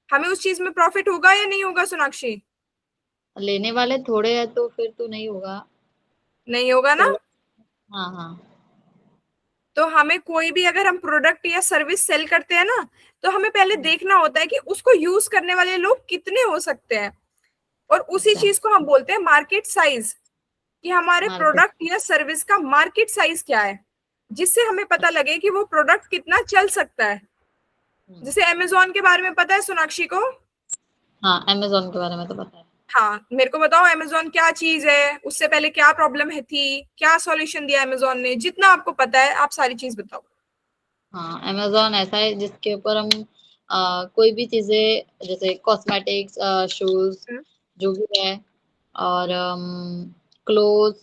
हमें उस चीज में प्रॉफिट होगा या नहीं होगा सोनाक्षी? लेने वाले थोड़े हैं तो फिर तो नहीं होगा। नहीं होगा ना? थोड़ा। हाँ हाँ। तो हमें कोई भी अगर हम प्रोडक्ट या सर्विस सेल करते हैं ना, तो हमें पहले हम्म, देखना होता है कि उसको यूज करने वाले लोग कितने हो सकते हैं, और उसी अच्छा। चीज को हम बोलते हैं मार्केट साइज, कि हमारे मार्केट। प्रोडक्ट या सर्विस का मार्केट साइज क्या है, जिससे हमें पता लगे कि वो प्रोडक्ट कितना चल सकता है। जैसे अमेजोन के बारे में पता है सोनाक्षी को? हाँ अमेजोन के बारे में तो पता है। हाँ, मेरे को बताओ अमेजोन क्या चीज है, उससे पहले क्या प्रॉब्लम है थी, क्या सॉल्यूशन दिया अमेजोन ने, जितना आपको पता है आप सारी चीज बताओ। हाँ अमेजोन ऐसा है जिसके ऊपर हम कोई भी चीजें जैसे कॉस्मेटिक्स, शूज, हम्म, जो भी है, और क्लोथ,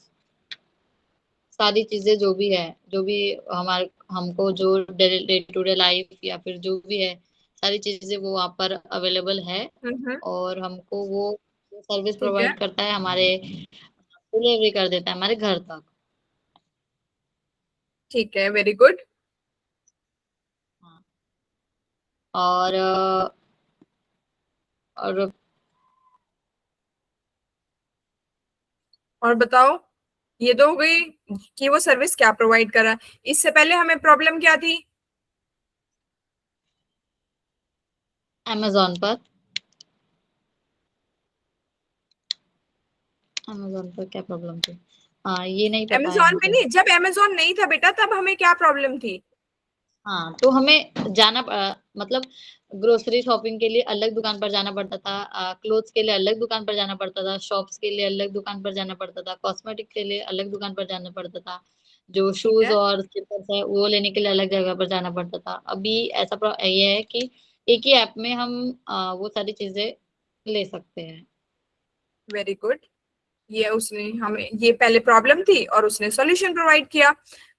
सारी चीजें जो भी है, जो भी हमारे हमको जो डे टू डे लाइफ या फिर जो भी है, सारी चीजें वो वहाँ पर अवेलेबल है। हम्म। और हमको वो सर्विस ठीक है, प्रोवाइड करता है, हमारे डिलीवरी कर देता है हमारे घर तक। ठीक है, वेरी गुड। हाँ। और और और बताओ, ये तो हो गई कि वो सर्विस क्या प्रोवाइड कर रहा है, इससे पहले हमें प्रॉब्लम क्या थी? अमेजोन पर, अमेजोन पर क्या प्रॉब्लम थी? हाँ ये नहीं पता है अमेजोन पे मुझे। नहीं, जब अमेजोन नहीं था बेटा तब हमें क्या प्रॉब्लम थी? हाँ तो हमें जाना मतलब ग्रोसरी शॉपिंग के लिए अलग दुकान पर जाना पड़ता था, क्लोथ्स के लिए अलग दुकान पर जाना पड़ता था, शॉप्स के लिए अलग दुकान पर जाना पड़ता था, कॉस्मेटिक के लिए अलग दुकान पर जाना पड़ता था, जो ठीक शूज है, और स्लीपर्स है वो लेने के लिए अलग जगह पर जाना पड़ता था। अभी ऐसा ये है कि एक ही ऐप में हम वो सारी चीजें ले सकते हैं। Very good. ये उसने हमें, ये पहले प्रॉब्लम थी और उसने सॉल्यूशन प्रोवाइड किया।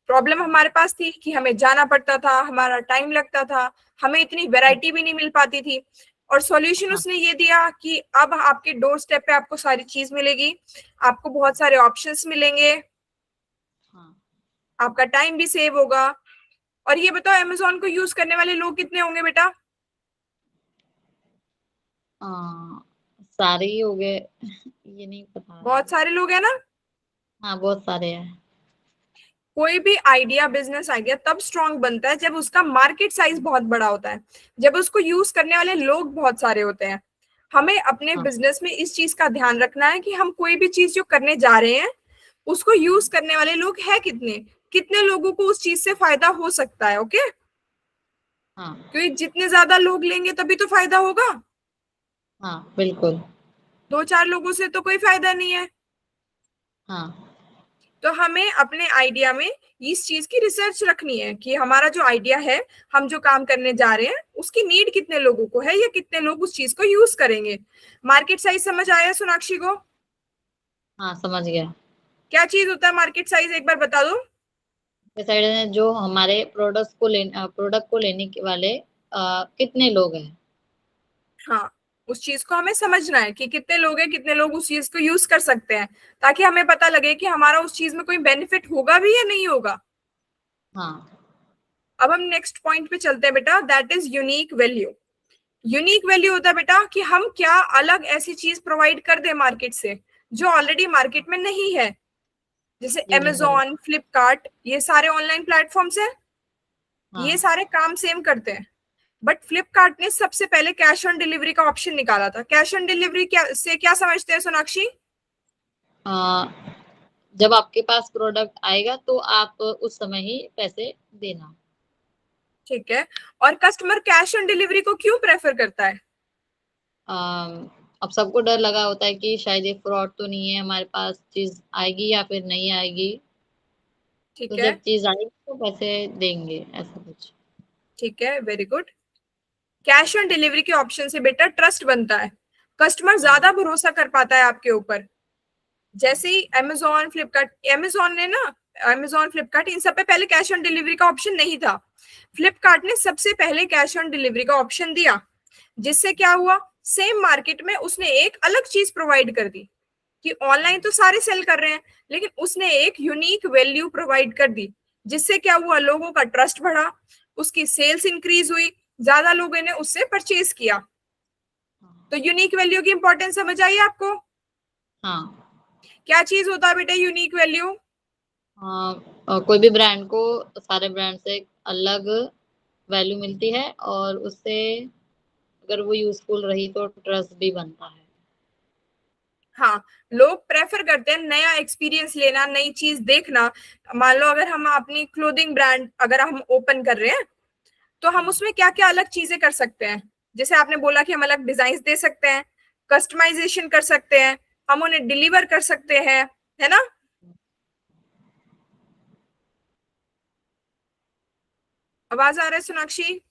प्रॉब्लम हमारे पास थी कि हमें जाना पड़ता था, हमारा टाइम लगता था, हमें इतनी वैरायटी भी नहीं मिल पाती थी, और सॉल्यूशन हाँ उसने ये दिया कि अब आपके डोर स्टेप पे आपको सारी चीज मिलेगी, आपको बहुत सारे ऑप्शंस मिलेंगे, हाँ। आपका टाइम भी सेव होगा। और ये बताओ अमेजोन को यूज करने वाले लोग कितने होंगे बेटा? सारे ही हो गए ये नहीं पता है बहुत मुझे। सारे लोग हैं ना? हाँ बहुत सारे हैं। कोई भी आइडिया, बिजनेस आइडिया तब स्ट्रांग बनता है जब उसका मार्केट साइज बहुत बड़ा होता है, जब उसको यूज करने वाले लोग बहुत सारे होते हैं। हमें अपने हाँ बिजनेस में इस चीज का ध्यान रखना है कि हम कोई भी चीज जो करने जा रहे हैं, उसको यूज करने वाले लोग हैं कितने, कितने लोगों को उस चीज से फायदा हो सकता है। ओके, हाँ क्योंकि जितने ज्यादा लोग लेंगे तभी तो फायदा होगा, हाँ बिल्कुल। दो चार लोगों से तो कोई फायदा नहीं है। हाँ तो हमें अपने आइडिया में इस चीज की रिसर्च रखनी है कि हमारा जो आइडिया है, हम जो काम करने जा रहे हैं, उसकी नीड कितने लोगों को है या कितने लोग उस चीज को यूज करेंगे। मार्केट साइज समझ आया सोनाक्षी को? हाँ समझ गया। क्या चीज होता है मार्केट साइज, एक बार बता दो। डिसाइड है जो हमारे प्रोडक्ट को लेने के वाले कितने लोग हैं। हाँ, उस चीज को हमें समझना है कि कितने लोग हैं, कितने लोग उस चीज को यूज कर सकते हैं, ताकि हमें पता लगे कि हमारा उस चीज में कोई बेनिफिट होगा भी या नहीं होगा। हाँ अब हम नेक्स्ट पॉइंट पे चलते हैं बेटा, that is unique value. Unique value होता है बेटा कि हम क्या अलग ऐसी चीज प्रोवाइड कर दे मार्केट से, जो ऑलरेडी मार्केट में नहीं है। जैसे यूनिक वैल्यू। अमेजोन, फ्लिपकार्ट, ये सारे ऑनलाइन प्लेटफॉर्म्स हैं, ये हाँ सारे काम सेम करते हैं, बट फ्लिपकार्ट ने सबसे पहले कैश ऑन डिलीवरी का ऑप्शन निकाला था। कैश ऑन डिलीवरी क्या से क्या समझते हैं सोनाक्षी? अ, जब आपके पास प्रोडक्ट आएगा तो आप उस समय ही पैसे देना। ठीक है, और कस्टमर कैश ऑन डिलीवरी को क्यों प्रेफर करता है? अब सबको डर लगा होता है कि शायद ये फ्रॉड तो नहीं है, हमारे पास चीज आएगी या फिर नहीं आएगी। तो ठीक है, जब चीज आएगी तो पैसे देंगे, ऐसा कुछ। ठीक है, very good. Cash on delivery के ऑप्शन से बेटा ट्रस्ट बनता है, कस्टमर हाँ ज्यादा भरोसा कर पाता है आपके ऊपर। जैसे ही अमेजोन फ्लिपकार्ट, अमेजोन ने ना, अमेजोन फ्लिपकार्ट इन सब पे पहले कैश ऑन डिलीवरी का ऑप्शन नहीं था। फ्लिपकार्ट ने सबसे पहले कैश ऑन डिलीवरी का ऑप्शन दिया, जिससे क्या हुआ, सेम मार्केट में उसने एक अलग चीज प्रोवाइड कर दी कि ऑनलाइन तो सारे सेल कर रहे हैं, लेकिन उसने एक यूनिक वैल्यू प्रोवाइड कर दी, जिससे क्या हुआ, लोगों का ट्रस्ट बढ़ा, उसकी सेल्स इंक्रीज हुई, ज्यादा लोगों ने उससे परचेज किया। तो यूनिक वैल्यू की इंपॉर्टेंस समझ आई आपको? हाँ। क्या चीज होता है बेटा यूनिक वैल्यू? कोई भी ब्रांड को सारे ब्रांड से एक अलग वैल्यू मिलती है, और उससे अगर वो यूजफुल रही तो ट्रस्ट भी बनता है। हाँ, लोग प्रेफर करते हैं नया एक्सपीरियंस लेना, नई चीज देखना। मान लो अगर हम अपनी क्लोथिंग ब्रांड अगर हम ओपन कर रहे हैं, तो हम उसमें क्या क्या अलग चीजें कर सकते हैं। जैसे आपने बोला कि हम अलग डिजाइन दे सकते हैं, कस्टमाइजेशन कर सकते हैं, हम उन्हें डिलीवर कर सकते हैं, है ना? आवाज आ रहा है सोनाक्षी?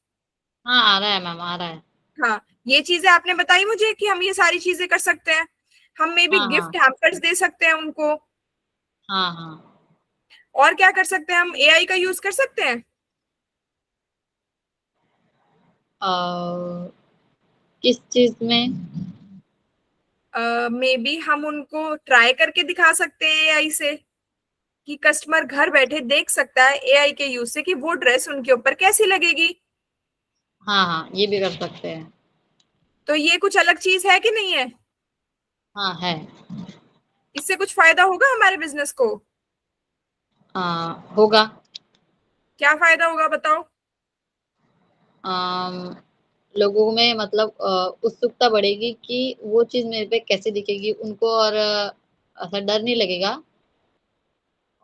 हाँ आ रहा है मैम, आ रहा है। हाँ, ये चीजें आपने बताई मुझे कि हम ये सारी चीजें कर सकते हैं। हम मे बी हाँ हाँ गिफ्ट हैम्पर्स दे सकते हैं उनको। हाँ हाँ। और क्या कर सकते हैं, हम एआई का यूज कर सकते हैं। किस चीज में? मे बी हम उनको ट्राई करके दिखा सकते हैं एआई से, कि कस्टमर घर बैठे देख सकता है एआई के यूज से कि वो ड्रेस उनके ऊपर कैसी लगेगी। हाँ हाँ, ये भी कर सकते हैं। तो ये कुछ अलग चीज है कि नहीं है? हाँ है। इससे कुछ फायदा होगा हमारे बिजनेस को? होगा। क्या फायदा होगा बताओ? अम, लोगों में मतलब उत्सुकता बढ़ेगी कि वो चीज मेरे पे कैसे दिखेगी उनको, और ऐसा डर नहीं लगेगा।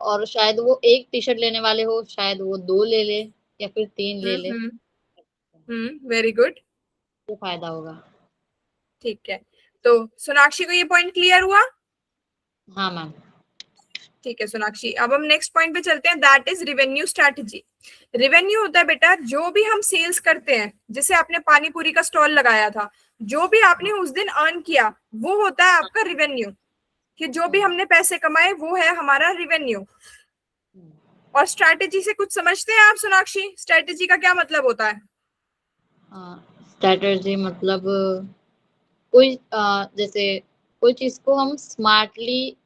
और शायद वो एक टी शर्ट लेने वाले हो, शायद वो दो ले ले या फिर तीन ले ले। हम्म। Very good. ये फायदा होगा। ठीक है, तो सोनाक्षी को ये पॉइंट क्लियर हुआ? हाँ मैम। ठीक है सोनाक्षी, अब हम नेक्स्ट पॉइंट पे चलते हैं, that is revenue strategy. Revenue होता है बेटा जो भी हम सेल्स करते हैं, जैसे आपने पानी पूरी का स्टॉल लगाया था, जो भी आपने उस दिन अर्न किया वो होता है आपका रिवेन्यू। कि जो भी हमने पैसे कमाए वो है हमारा रिवेन्यू। और स्ट्रैटेजी से कुछ समझते हैं आप सोनाक्षी? स्ट्रैटेजी का क्या मतलब होता है? स्ट्रेटजी मतलब कोई जैसे कोई चीज को हम स्मार्टली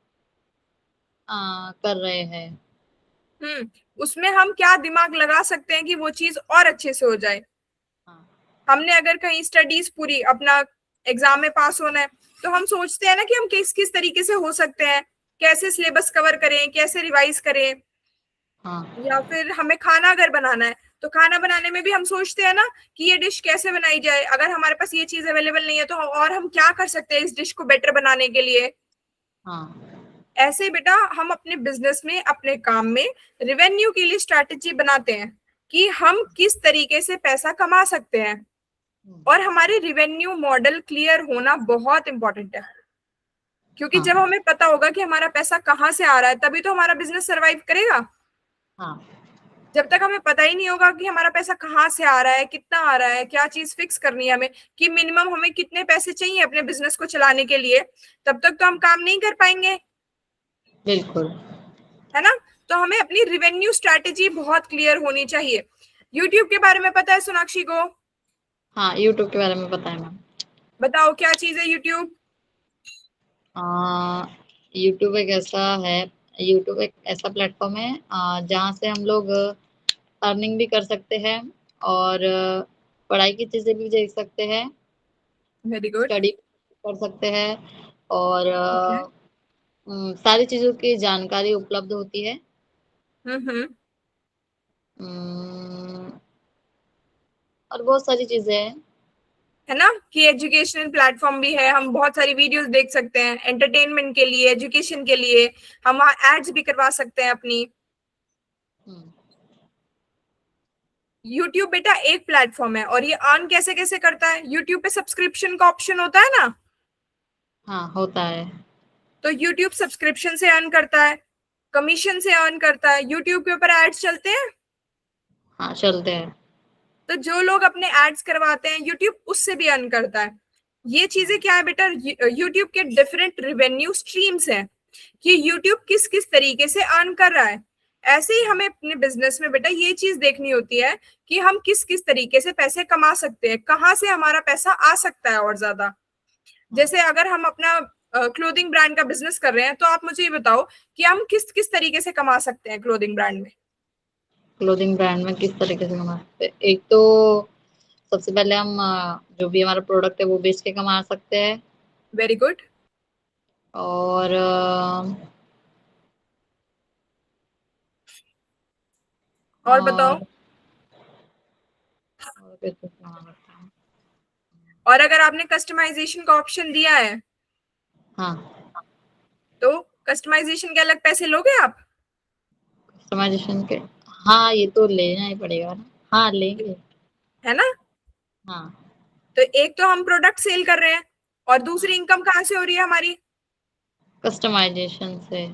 कर रहे हैं। उसमें हम क्या दिमाग लगा सकते हैं कि वो चीज और अच्छे से हो जाए। हाँ हमने अगर कहीं स्टडीज पूरी अपना एग्जाम में पास होना है, तो हम सोचते हैं ना कि हम किस किस तरीके से हो सकते हैं, कैसे सिलेबस कवर करें, कैसे रिवाइज करें। हाँ या फिर हमें खाना अगर बनाना है, तो खाना बनाने में भी हम सोचते हैं ना कि ये डिश कैसे बनाई जाए, अगर हमारे पास ये चीज अवेलेबल नहीं है तो और हम क्या कर सकते हैं इस डिश को बेटर बनाने के लिए। हाँ ऐसे ही बेटा हम अपने बिजनेस में, अपने काम में रिवेन्यू के लिए स्ट्रैटेजी बनाते हैं कि हम किस तरीके से पैसा कमा सकते हैं। और हमारे रिवेन्यू मॉडल क्लियर होना बहुत इंपॉर्टेंट है, क्योंकि जब हाँ हमें पता होगा कि हमारा पैसा कहाँ से आ रहा है, तभी तो हमारा बिजनेस सरवाइव करेगा। हाँ जब तक हमें पता ही नहीं होगा कि हमारा पैसा कहाँ से आ रहा है, कितना आ रहा है, क्या चीज फिक्स करनी है हमें, कि मिनिमम हमें कितने पैसे चाहिए अपने बिजनेस को चलाने के लिए, तब तक तो हम काम नहीं कर पाएंगे, बिल्कुल। है ना? तो हमें अपनी रिवेन्यू स्ट्रैटेजी बहुत क्लियर होनी चाहिए। यूट्यूब के बारे में पता है सोनाक्षी को? हाँ, यूट्यूब के बारे में पता है मैम। बताओ क्या चीज है यूट्यूब? यूट्यूब एक ऐसा है, यूट्यूब एक ऐसा प्लेटफॉर्म है जहाँ से हम लोग अर्निंग भी कर सकते हैं, और पढ़ाई की चीजें भी देख सकते हैं, वेरी गुड। स्टडी कर सकते हैं, और ठीक है। सारी चीजों की जानकारी उपलब्ध होती है। हम्म। अम, और बहुत सारी चीजें हैं। है ना, कि एजुकेशनल प्लेटफॉर्म भी है, हम बहुत सारी वीडियोस देख सकते हैं एंटरटेनमेंट के लिए, एजुकेशन के लिए। हम वहाँ एड्स भी करवा सकते हैं अपनी। हम्म, यूट्यूब बेटा एक प्लेटफॉर्म है, और ये अर्न कैसे कैसे करता है, यूट्यूब पे सब्सक्रिप्शन का ऑप्शन होता है ना, हाँ होता है। तो यूट्यूब सब्सक्रिप्शन से अर्न करता है, कमीशन से अर्न करता है। यूट्यूब के ऊपर एड्स चलते हैं, हाँ चलते हैं। तो जो लोग अपने एड्स करवाते हैं यूट्यूब उससे भी अर्न करता है। ये चीजें क्या है बेटा, यूट्यूब के डिफरेंट रिवेन्यू स्ट्रीम्स हैं कि यूट्यूब किस किस तरीके से अर्न कर रहा है। ऐसे ही हमें अपने बिजनेस में बेटा ये चीज देखनी होती है कि हम किस किस तरीके से पैसे कमा सकते हैं, कहाँ से हमारा पैसा आ सकता है और ज्यादा। हाँ। जैसे अगर हम अपना क्लोथिंग ब्रांड का बिजनेस कर रहे हैं तो आप मुझे ये बताओ कि हम किस किस तरीके से कमा सकते हैं क्लोथिंग ब्रांड में। क्लोथिंग ब्रांड में किस तरीके से कमा सकते हैं? एक तो सबसे पहले हम जो भी हमारा प्रोडक्ट है वो बेच के कमा सकते हैं। Very good. और और बताओ। और कैसे कमा सकते हैं? और अगर आपने कस्टमाइजेशन का ऑप्शन दिया है हाँ, तो कस्टमाइजेशन के अलग पैसे लोगे आप? कस्टमाइजेशन के, हाँ ये तो लेना ही पड़ेगा ना। हाँ लेंगे। है ना। हाँ। तो एक तो हम प्रोडक्ट सेल कर रहे हैं और दूसरी हाँ, इनकम कहाँ से हो रही है हमारी? कस्टमाइजेशन से।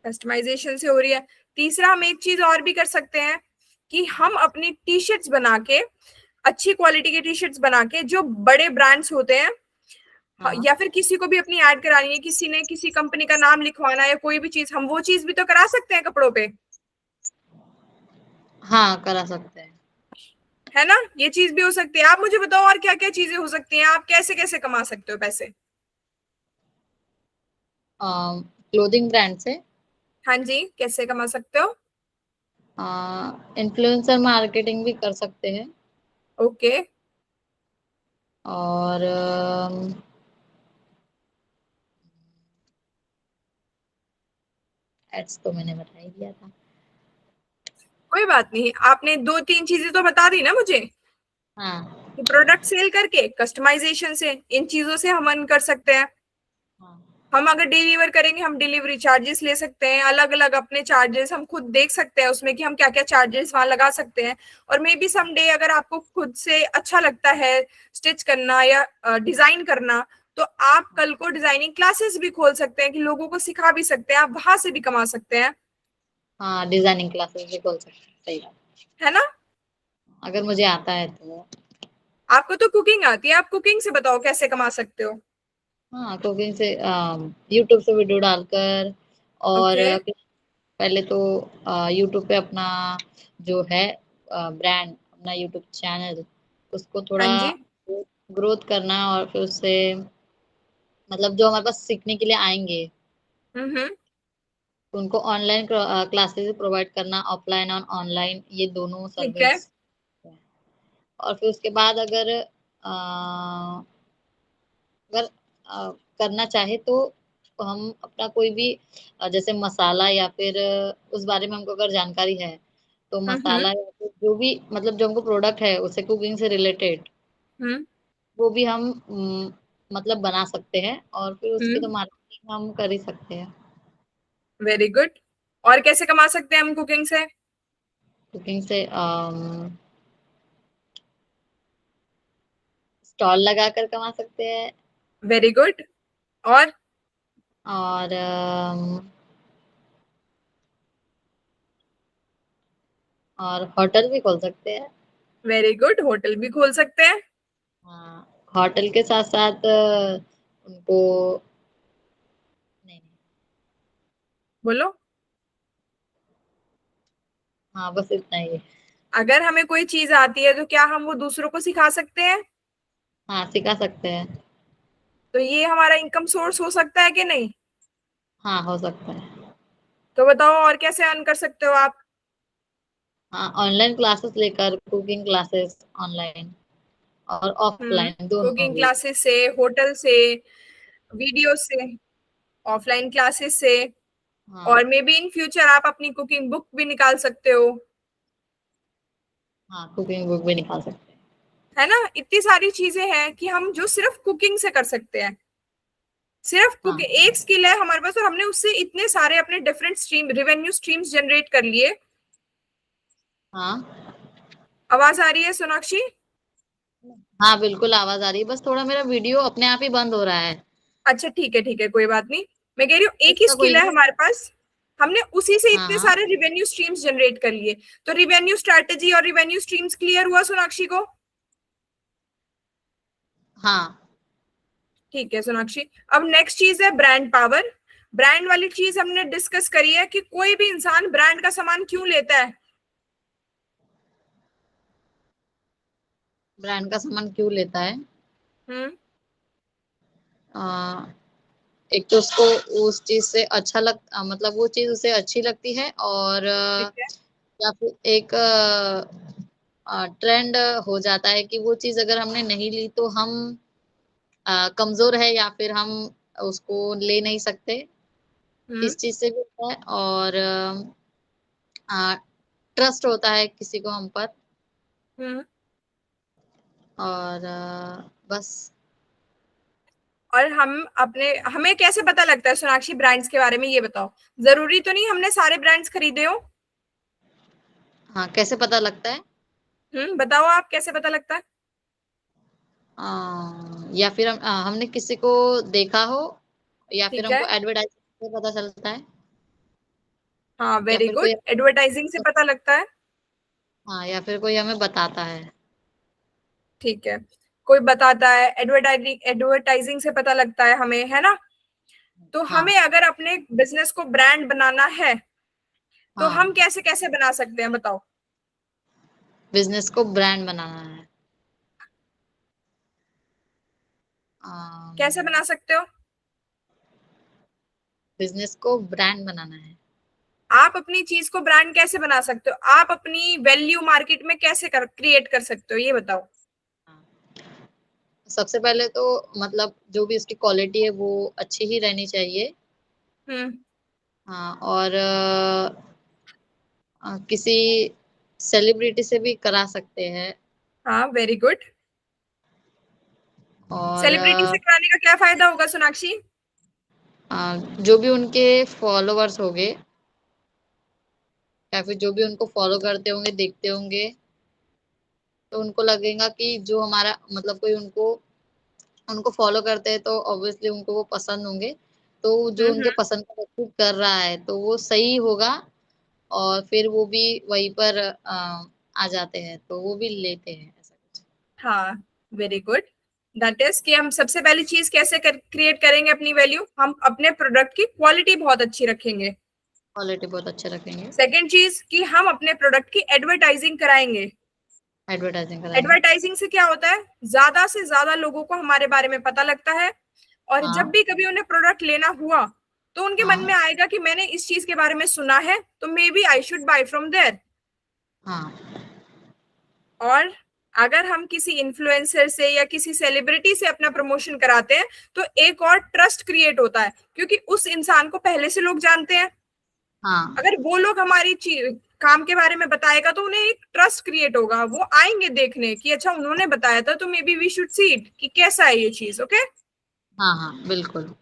कस्टमाइजेशन से हो रही है। तीसरा हम एक चीज और भी कर सकते हैं कि हम अपनी टी शर्ट्स बना के, अच्छी क्वालिटी के टी शर्ट्स बना के, जो बड़े ब्रांड्स होते हैं, हाँ। या फिर किसी को भी अपनी ऐड करानी है, किसी ने किसी कंपनी का नाम लिखवाना है, कोई भी चीज, हम वो चीज भी तो करा सकते हैं कपड़ों पे। हाँ करा सकते हैं। है ना, ये चीज भी हो सकती है। आप मुझे बताओ और क्या क्या चीजें हो सकती हैं, आप कैसे कैसे कमा सकते हो पैसे? क्लोथिंग ब्रांड से हाँ जी, कैसे कमा सकते हो? इन्फ्लुएंसर मार्केटिंग भी कर सकते हैं। ओके। और एड्स तो मैंने बता ही दिया था। कोई बात नहीं, आपने दो तीन चीजें तो बता दी ना मुझे हाँ। कि प्रोडक्ट सेल करके, कस्टमाइजेशन से, इन चीजों से हम अर्न कर सकते हैं। हाँ। हम अगर डिलीवर करेंगे हम डिलीवरी चार्जेस ले सकते हैं, अलग अलग अपने चार्जेस हम खुद देख सकते हैं उसमें कि हम क्या क्या चार्जेस वहां लगा सकते हैं। और मे बी सम डे अगर आपको खुद से अच्छा लगता है स्टिच करना या डिजाइन करना, तो आप कल को डिजाइनिंग क्लासेस भी खोल सकते हैं कि लोगों को सिखा भी सकते हैं, आप वहां से भी कमा सकते हैं। हाँ डिजाइनिंग क्लासेस भी खोल सकते हैं, सही बात। है ना। अगर मुझे आता है तो। आपको तो कुकिंग आती है, आप कुकिंग से बताओ कैसे कमा सकते हो? हाँ कुकिंग से यूट्यूब से वीडियो डालकर। और ओके। पहले तो यूट्यूब पे अपना जो है ब्रांड, अपना यूट्यूब चैनल, उसको हाँ थोड़ा जी। ग्रोथ करना। और फिर उससे मतलब जो हमारे पास सीखने के लिए आएंगे हम्म। उनको ऑनलाइन क्लासेस प्रोवाइड करना, ऑफलाइन और ऑनलाइन ये दोनों ठीक है। सर्विस। और फिर उसके बाद अगर करना चाहे तो हम अपना कोई भी जैसे मसाला या फिर उस बारे में हमको अगर जानकारी है तो हम्म। मसाला या फिर जो भी मतलब जो हमको प्रोडक्ट है उससे कुकिंग से रिलेटेड हम्म। वो भी हम मतलब बना सकते हैं। और फिर उसकी तो हम्म। मार्केटिंग हम कर ही सकते हैं। Very good. और कैसे कमा सकते हैं हम कुकिंग से? कुकिंग से स्टॉल लगा कर कमा सकते हैं। Very good. और? और और होटल भी खोल सकते हैं। वेरी गुड, होटल भी खोल सकते हैं। हाँ होटल के साथ साथ उनको, नहीं नहीं, बोलो। हाँ बस इतना ही है। अगर हमें कोई चीज आती है तो क्या हम वो दूसरों को सिखा सकते हैं? हाँ सिखा सकते हैं। तो ये हमारा इनकम सोर्स हो सकता है कि नहीं? हाँ हो सकता है। तो बताओ और कैसे अर्न कर सकते हो आप? हाँ ऑनलाइन क्लासेस लेकर, कुकिंग क्लासेस ऑनलाइन और ऑफलाइन दोनों कुकिंग भी। क्लासेस से, होटल से, वीडियो से, ऑफलाइन क्लासेस से, हाँ। और मे बी इन फ्यूचर आप अपनी कुकिंग बुक भी निकाल सकते हो। हाँ कुकिंग बुक भी निकाल सकते हैं। है ना, इतनी सारी चीजें हैं कि हम जो सिर्फ कुकिंग से कर सकते हैं। सिर्फ हाँ। कुकिंग एक स्किल है हमारे पास और हमने उससे इतने सारे अपने different stream revenue streams generate कर लिए। हाँ। आवाज आ रही है सोनाक्षी? हाँ बिल्कुल आवाज आ रही है, बस थोड़ा मेरा वीडियो अपने आप ही बंद हो रहा है। अच्छा ठीक है, ठीक है, कोई बात नहीं। मैं कह रही हूँ एक ही इसका कोई स्किल है इशू? हमारे पास। हमने उसी से हाँ इतने हाँ सारे रिवेन्यू स्ट्रीम्स जनरेट कर लिए। तो रिवेन्यू स्ट्रेटेजी और रिवेन्यू स्ट्रीम्स क्लियर हुआ सोनाक्षी को? हाँ। ठीक है सोनाक्षी। अब नेक्स्ट चीज है ब्रांड पावर। ब्रांड वाली चीज हमने डिस्कस करी है कि कोई भी इंसान ब्रांड का सामान क्यों लेता है। ब्रांड का सामान क्यों लेता है? हम्म। आ, एक तो उसको उस चीज से अच्छा मतलब वो चीज उसे अच्छी लगती है, और ठीक है। या फिर एक ट्रेंड हो जाता है कि वो चीज अगर हमने नहीं ली तो हम कमजोर है, या फिर हम उसको ले नहीं सकते। हम्म। इस चीज से भी होता है, और ट्रस्ट होता है किसी को हम पर। हम्म। और बस। और हम अपने हमें कैसे पता लगता है सोनाक्षी ब्रांड्स के बारे में, ये बताओ। जरूरी तो नहीं हमने सारे ब्रांड्स खरीदे हो। हाँ, कैसे पता लगता है? बताओ आप कैसे पता लगता है। या फिर हमने किसी को देखा हो, या फिर ठीक है। हमको एडवर्टाइज से पता चलता है, हाँ या वेरी फिर गुड, कोई। एडवर्टाइजिंग से पता लगता है। हाँ, या फिर कोई हमें बताता है। ठीक है। कोई बताता है, एडवर्टाइजिंग एडवर्टाइजिंग से पता लगता है हमें, है ना। तो हाँ हमें अगर अपने बिजनेस को ब्रांड बनाना है तो हाँ, हम कैसे कैसे बना सकते हैं बताओ। बिजनेस को ब्रांड बनाना है। कैसे बना सकते हो? बिजनेस को ब्रांड बनाना है। आप अपनी चीज को ब्रांड कैसे बना सकते हो, आप अपनी वैल्यू मार्केट में कैसे क्रिएट कर सकते हो, ये बताओ। हाँ। सबसे पहले तो मतलब जो भी उसकी क्वालिटी है वो अच्छी ही रहनी चाहिए। हम्म। हाँ, और किसी सेलिब्रिटी से भी करा सकते हैं। हाँ वेरी गुड। और सेलिब्रिटी से कराने का क्या फायदा होगा सोनाक्षी? जो भी उनके फॉलोअर्स होंगे, या फिर जो भी उनको फॉलो करते होंगे, देखते होंगे, तो उनको लगेगा कि जो हमारा मतलब कोई उनको उनको फॉलो करते हैं, तो ऑब्वियसली उनको वो पसंद होंगे। तो जो हम्म। उनके पसंद का व्यक्ति कर रहा है तो वो सही होगा, और फिर वो भी वहीं पर आ जाते हैं, तो वो भी लेते हैं, ऐसा कुछ। हाँ वेरी गुड। दैट इज कि हम सबसे पहली चीज कैसे क्रिएट करेंगे अपनी वैल्यू, हम अपने प्रोडक्ट की क्वालिटी बहुत अच्छी रखेंगे। क्वालिटी बहुत अच्छे रखेंगे। सेकेंड चीज कि हम अपने प्रोडक्ट की एडवर्टाइजिंग कराएंगे। एडवर्टाइजिंग कराएंगे। एडवर्टाइजिंग से क्या होता है, ज्यादा से ज्यादा लोगों को हमारे बारे में पता लगता है। और जब हाँ भी कभी उन्हें प्रोडक्ट लेना हुआ तो उनके मन में हाँ आएगा कि मैंने इस चीज के बारे में सुना है, तो maybe I should buy from there. हाँ और अगर हम किसी इन्फ्लुएंसर से या किसी सेलिब्रिटी से अपना प्रमोशन कराते हैं तो एक और ट्रस्ट क्रिएट होता है, क्योंकि उस इंसान को पहले से लोग जानते हैं। हाँ अगर वो लोग हमारी काम के बारे में बताएगा तो उन्हें एक ट्रस्ट क्रिएट होगा, वो आएंगे देखने कि अच्छा उन्होंने बताया था तो maybe we should see it कि कैसा है ये चीज। ओके। हाँ हाँ, बिल्कुल।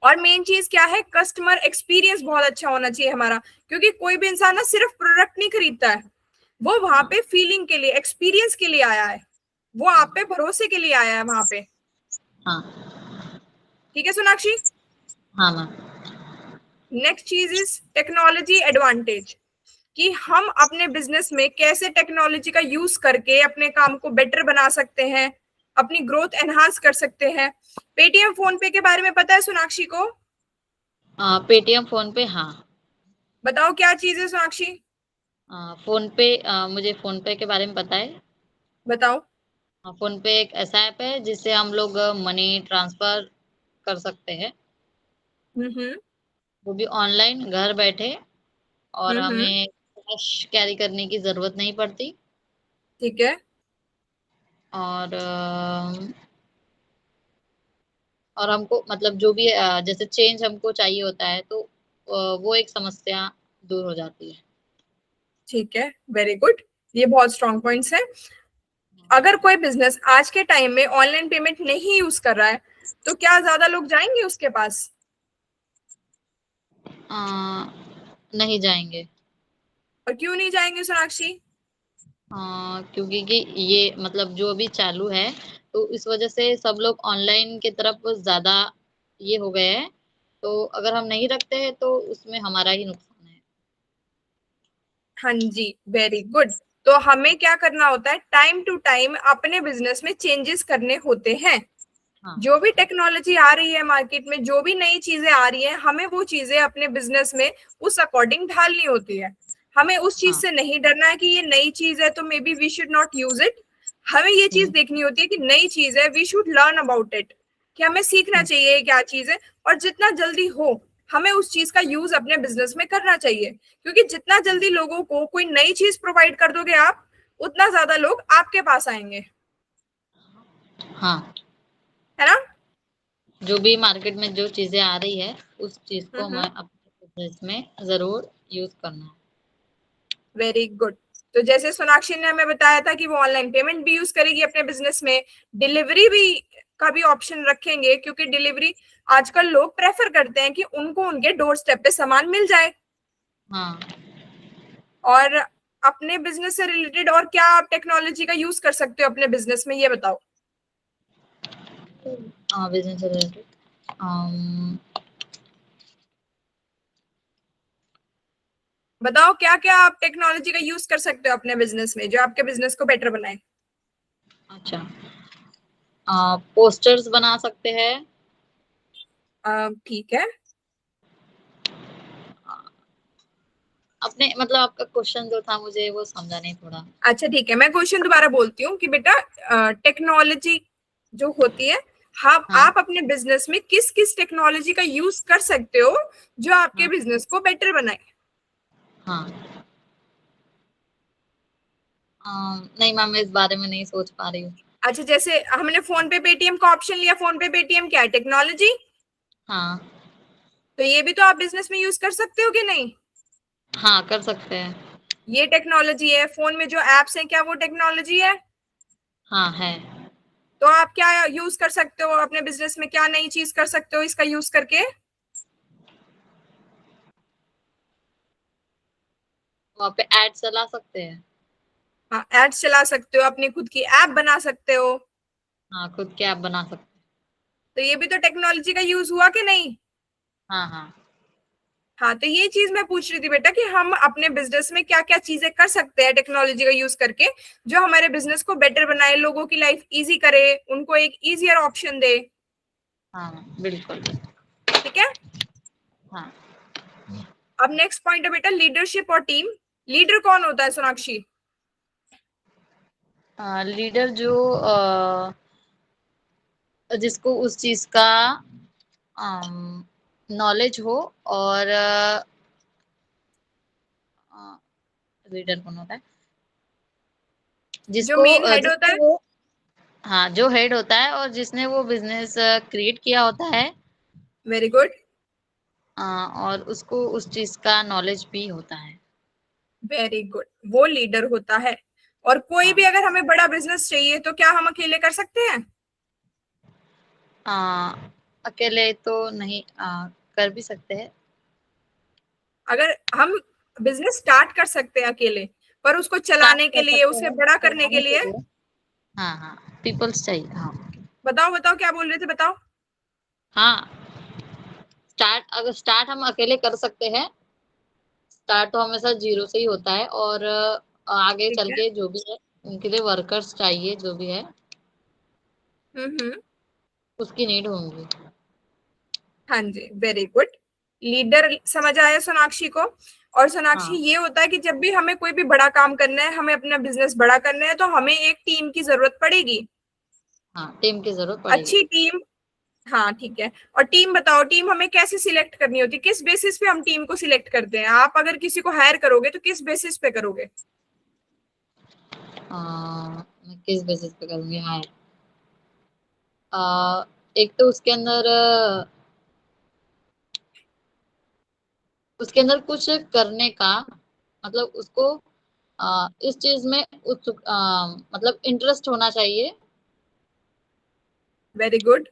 और मेन चीज क्या है, कस्टमर एक्सपीरियंस बहुत अच्छा होना चाहिए हमारा। क्योंकि कोई भी इंसान ना सिर्फ प्रोडक्ट नहीं खरीदता है, वो वहां हाँ पे फीलिंग के लिए, एक्सपीरियंस के लिए आया है, वो आप पे भरोसे के लिए आया है वहां पे। हाँ ठीक है सोनाक्षी। हाँ मैम। नेक्स्ट चीज इज टेक्नोलॉजी एडवांटेज, कि हम अपने बिजनेस में कैसे टेक्नोलॉजी का यूज करके अपने काम को बेटर बना सकते हैं, अपनी ग्रोथ एनहांस कर सकते हैं। पेटीएम फोन पे के बारे में पता है सोनाक्षी को? पेटीएम फोन पे, हाँ। बताओ क्या चीज है सोनाक्षी। फोन पे, मुझे फोन पे के बारे में पता है। बताओ। फोन पे एक ऐसा ऐप है जिससे हम लोग मनी ट्रांसफर कर सकते हैं, हम्म। वो भी ऑनलाइन घर बैठे, और हम्म। हमें कैश कैरी करने की जरूरत नहीं पड़ती। ठीक है। और और हमको मतलब जो भी जैसे चेंज हमको चाहिए होता है, तो वो एक समस्या दूर हो जाती है। ठीक है वेरी गुड। ये बहुत स्ट्रॉन्ग पॉइंट्स है। अगर कोई बिजनेस आज के टाइम में ऑनलाइन पेमेंट नहीं यूज कर रहा है तो क्या ज्यादा लोग जाएंगे उसके पास? अ, नहीं जाएंगे। और क्यों नहीं जाएंगे सोनाक्षी? क्योंकि कि ये मतलब जो अभी चालू है, तो इस वजह से सब लोग ऑनलाइन की तरफ ज्यादा ये हो गए हैं। तो अगर हम नहीं रखते हैं तो उसमें हमारा ही नुकसान हाँ जी, वेरी गुड। तो हमें क्या करना होता है, टाइम टू टाइम अपने बिजनेस में चेंजेस करने होते हैं। हाँ जो भी टेक्नोलॉजी आ रही है मार्केट में, जो भी नई चीजें आ रही है, हमें वो चीजें अपने बिजनेस में उस अकॉर्डिंग ढालनी होती है। हमें उस चीज हाँ। से नहीं डरना है कि ये नई चीज है तो maybe we should not use it. हमें ये चीज हम्म देखनी होती है कि नई चीज है, we should learn about it, कि हमें सीखना हम्म, चाहिए क्या चीज है। और जितना जल्दी हो हमें उस चीज का यूज अपने बिजनेस में करना चाहिए, क्योंकि जितना हम्म, जल्दी लोगों को कोई नई चीज प्रोवाइड कर दोगे आप, उतना ज्यादा लोग आपके पास आएंगे, हाँ। है ना। जो भी मार्केट में जो चीजें आ रही है उस चीज को हम्म। हमें अपने बिजनेस में जरूर यूज करना है। Very good. तो जैसे सोनाक्षी ने हमें बताया था कि वो ऑनलाइन पेमेंट भी यूज करेगी अपने बिजनेस में, डिलीवरी भी का भी ऑप्शन रखेंगे, क्योंकि डिलीवरी आजकल लोग प्रेफर करते हैं कि उनको उनके डोर स्टेप पे सामान मिल जाए। हाँ। और अपने बिजनेस से रिलेटेड और क्या आप टेक्नोलॉजी का यूज कर सकते हो अपने बिजनेस में, ये बताओ। बिजनेस रिलेटेड बताओ क्या क्या आप टेक्नोलॉजी का यूज कर सकते हो अपने बिजनेस में जो आपके बिजनेस को बेटर बनाए। अच्छा, पोस्टर्स बना सकते हैं। ठीक है। अपने मतलब आपका क्वेश्चन जो था मुझे वो समझा नहीं थोड़ा। अच्छा ठीक है, मैं क्वेश्चन दोबारा बोलती हूँ कि बेटा टेक्नोलॉजी जो होती है, हम हाँ आप अपने बिजनेस में किस किस टेक्नोलॉजी का यूज कर सकते हो जो आपके हाँ बिजनेस को बेटर बनाए। हाँ। नहीं मैम, मैं इस बारे में नहीं सोच पा रही हूँ। अच्छा, जैसे हमने फोन पे पेटीएम का ऑप्शन लिया, फोन पे पेटीएम क्या है, टेक्नोलॉजी। हाँ तो ये भी तो आप बिजनेस में यूज कर सकते हो कि नहीं। हाँ, कर सकते हैं। ये टेक्नोलॉजी है, फोन में जो एप्स है क्या वो टेक्नोलॉजी है। हाँ है। तो आप क्या यूज कर सकते हो अपने बिजनेस में, क्या नई चीज कर सकते हो इसका यूज करके। वहाँ पे एड चला सकते हैं। हाँ, एड्स चला सकते हो, अपनी खुद की ऐप बना सकते हो। हाँ, खुद के ऐप बना सकते तो ये भी तो टेक्नोलॉजी का यूज हुआ कि नहीं। हैं। हाँ हाँ। हाँ, तो ये चीज मैं पूछ रही थी बेटा कि हम अपने बिजनेस में क्या क्या चीजें कर सकते हैं टेक्नोलॉजी का यूज करके, जो हमारे बिजनेस को बेटर बनाए, लोगों की लाइफ इजी करे, उनको एक इजियर ऑप्शन दे। हाँ बिल्कुल। ठीक है। हाँ। अब नेक्स्ट पॉइंट है बेटा लीडरशिप और टीम। लीडर कौन होता है सोनाक्षी। लीडर जो जिसको उस चीज का नॉलेज हो, और लीडर कौन होता है, जो जिसको मेन हेड होता जिसने है। वो, हाँ जो हेड होता है और जिसने वो बिजनेस क्रिएट किया होता है। Very good. और उसको उस चीज का नॉलेज भी होता है। वेरी गुड, वो लीडर होता है। और कोई हाँ। भी अगर हमें बड़ा बिजनेस चाहिए तो क्या हम अकेले कर सकते हैं। अकेले तो नहीं, कर भी सकते हैं। अगर हम बिजनेस स्टार्ट कर सकते हैं अकेले, पर उसको स्टार्ट चलाने के कर लिए, सकते उसे हैं बड़ा करने के चलाने के लिए। लिए। हाँ हाँ, पीपल्स चाहिए। हाँ बताओ बताओ क्या बोल रहे थे, बताओ। हाँ। स्टार्ट हम अकेले कर सकते हैं। स्टार्ट तो हमेशा जीरो से ही होता है, और आगे ठीक चल है। के जो भी है उनके लिए वर्कर्स चाहिए, जो भी है हम्म। उसकी नीड होंगी। हाँ जी, वेरी गुड। लीडर समझ आया सोनाक्षी को। और सोनाक्षी, हाँ ये होता है कि जब भी हमें कोई भी बड़ा काम करना है, हमें अपना बिजनेस बड़ा करना है, तो हमें एक टीम की जरूरत पड़ेगी। हाँ, टीम की जरूरत पड़ेगी। अच्छी टीम। हाँ ठीक है। और टीम बताओ, टीम हमें कैसे सिलेक्ट करनी होती है, किस बेसिस पे हम टीम को सिलेक्ट करते हैं। आप अगर किसी को हायर करोगे तो किस बेसिस पे करोगे। मैं किस बेसिस पे करूंगी। हाँ, एक तो उसके अंदर कुछ करने का, मतलब उसको इस चीज में उत्सुक, मतलब इंटरेस्ट होना चाहिए। Very good.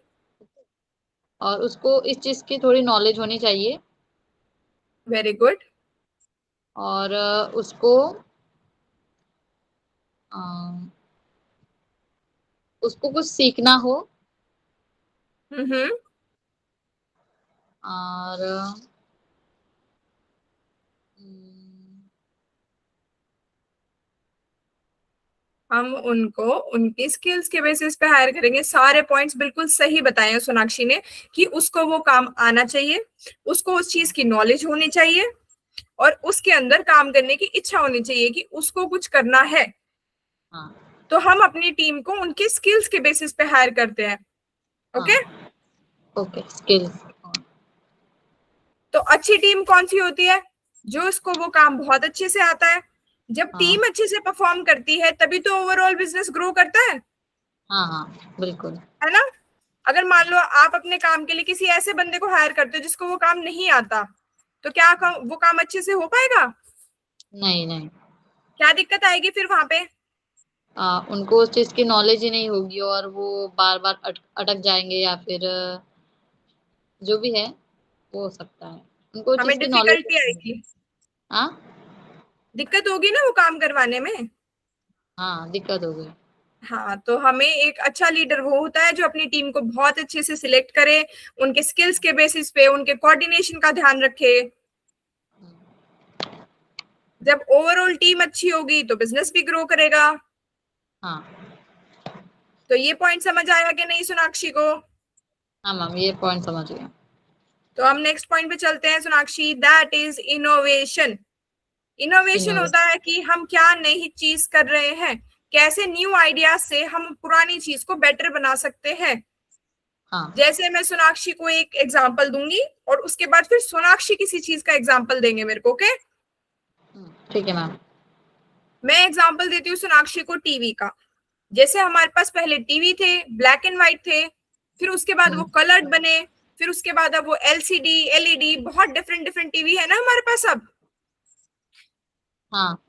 और उसको इस चीज की थोड़ी नॉलेज होनी चाहिए। Very good. और उसको अ, उसको कुछ सीखना हो। हम्म। और हम उनको उनकी स्किल्स के बेसिस पे हायर करेंगे। सारे पॉइंट्स बिल्कुल सही बताए हैं सोनाक्षी ने, कि उसको वो काम आना चाहिए, उसको उस चीज की नॉलेज होनी चाहिए, और उसके अंदर काम करने की इच्छा होनी चाहिए कि उसको कुछ करना है। हाँ तो हम अपनी टीम को उनके स्किल्स के बेसिस पे हायर करते हैं। ओके। हाँ। Okay, skills. तो अच्छी टीम कौन सी होती है? जो उसको वो काम बहुत अच्छे से आता है। जब हाँ टीम अच्छे से परफॉर्म करती है तभी तो ओवरऑल बिजनेस ग्रो करता है। हाँ हाँ, बिल्कुल। है ना? अगर मान लो आप अपने काम के लिए किसी ऐसे बंदे को हायर करते हो जिसको वो काम नहीं आता, तो क्या वो काम अच्छे से हो पाएगा? नहीं नहीं। क्या दिक्कत आएगी फिर वहां पे? उनको उस चीज की नॉलेज ही नहीं होगी और वो बार बार अटक जाएंगे, या फिर जो भी है वो हो सकता है, उनको उस हमें चीज की नॉलेज डिफिकल्टी नहीं होगी। आएगी, हाँ दिक्कत होगी ना वो काम करवाने में। हाँ, दिक्कत हो गई। हाँ, तो हमें एक अच्छा लीडर वो होता है जो अपनी टीम को बहुत अच्छे से सिलेक्ट करे, उनके स्किल्स के बेसिस पे उनके कोऑर्डिनेशन का ध्यान रखे। जब ओवरऑल टीम अच्छी होगी तो बिजनेस भी ग्रो करेगा। हाँ तो ये पॉइंट समझ आया कि नहीं सोनाक्षी को? हाँ मैम, ये पॉइंट समझ गया। तो हम नेक्स्ट पॉइंट पे चलते हैं Sonakshi, that is innovation. Innovation innovation. होता है कि हम क्या नई चीज कर रहे हैं, कैसे न्यू आइडिया से हम पुरानी चीज को बेटर बना सकते हैं। हाँ। जैसे मैं सोनाक्षी को एक एग्जांपल दूंगी और उसके बाद फिर सोनाक्षी किसी चीज का एग्जांपल देंगे मेरे को। ओके? ठीक है मैम। मैं एग्जांपल देती हूँ सोनाक्षी को टीवी का। जैसे हमारे पास पहले टीवी थे, ब्लैक एंड व्हाइट थे, फिर उसके बाद वो कलर्ड बने, फिर उसके बाद अब वो एलसीडी, एलईडी, बहुत डिफरेंट डिफरेंट टीवी है ना हमारे पास अब। हाँ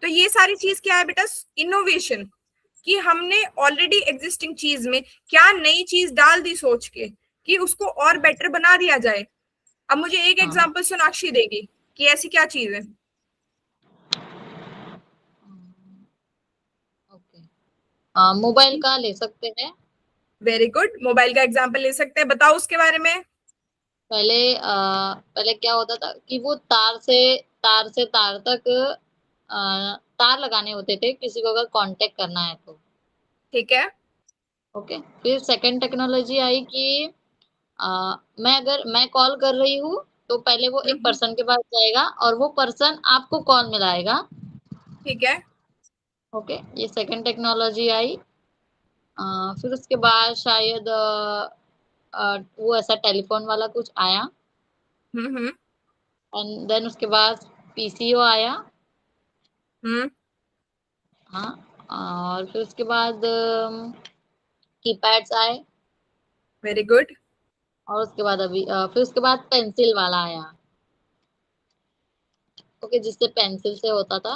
तो ये सारी चीज क्या है बेटा? इनोवेशन। कि हमने ऑलरेडी एग्जिस्टिंग चीज में क्या नई चीज डाल दी सोच के, कि उसको और बेटर बना दिया जाए। अब मुझे एक हाँ। एग्जांपल सोनाक्षी देगी कि ऐसी क्या चीज है। ओके, मोबाइल का ले सकते हैं। वेरी गुड, मोबाइल का एग्जांपल ले सकते हैं, बताओ उसके बारे में। पहले क्या होता था कि वो तार से तार तक तार लगाने होते थे, किसी को अगर कांटेक्ट करना है तो। ठीक है। ओके, फिर सेकंड टेक्नोलॉजी आई कि मैं कॉल कर रही हूँ, तो पहले वो एक हम्म। पर्सन के पास जाएगा और वो पर्सन आपको कॉल मिलाएगा। ठीक है। ओके, ये सेकंड टेक्नोलॉजी आई। फिर उसके बाद शायद वो ऐसा टेलीफोन वाला कुछ आया। हम्म। एंड देन उसके बाद पीसीओ आया। हम्म। हाँ, और फिर उसके बाद कीपैड्स आए। Very good. और उसके बाद फिर उसके बाद पेंसिल वाला आया। ओके, जिससे पेंसिल से होता था।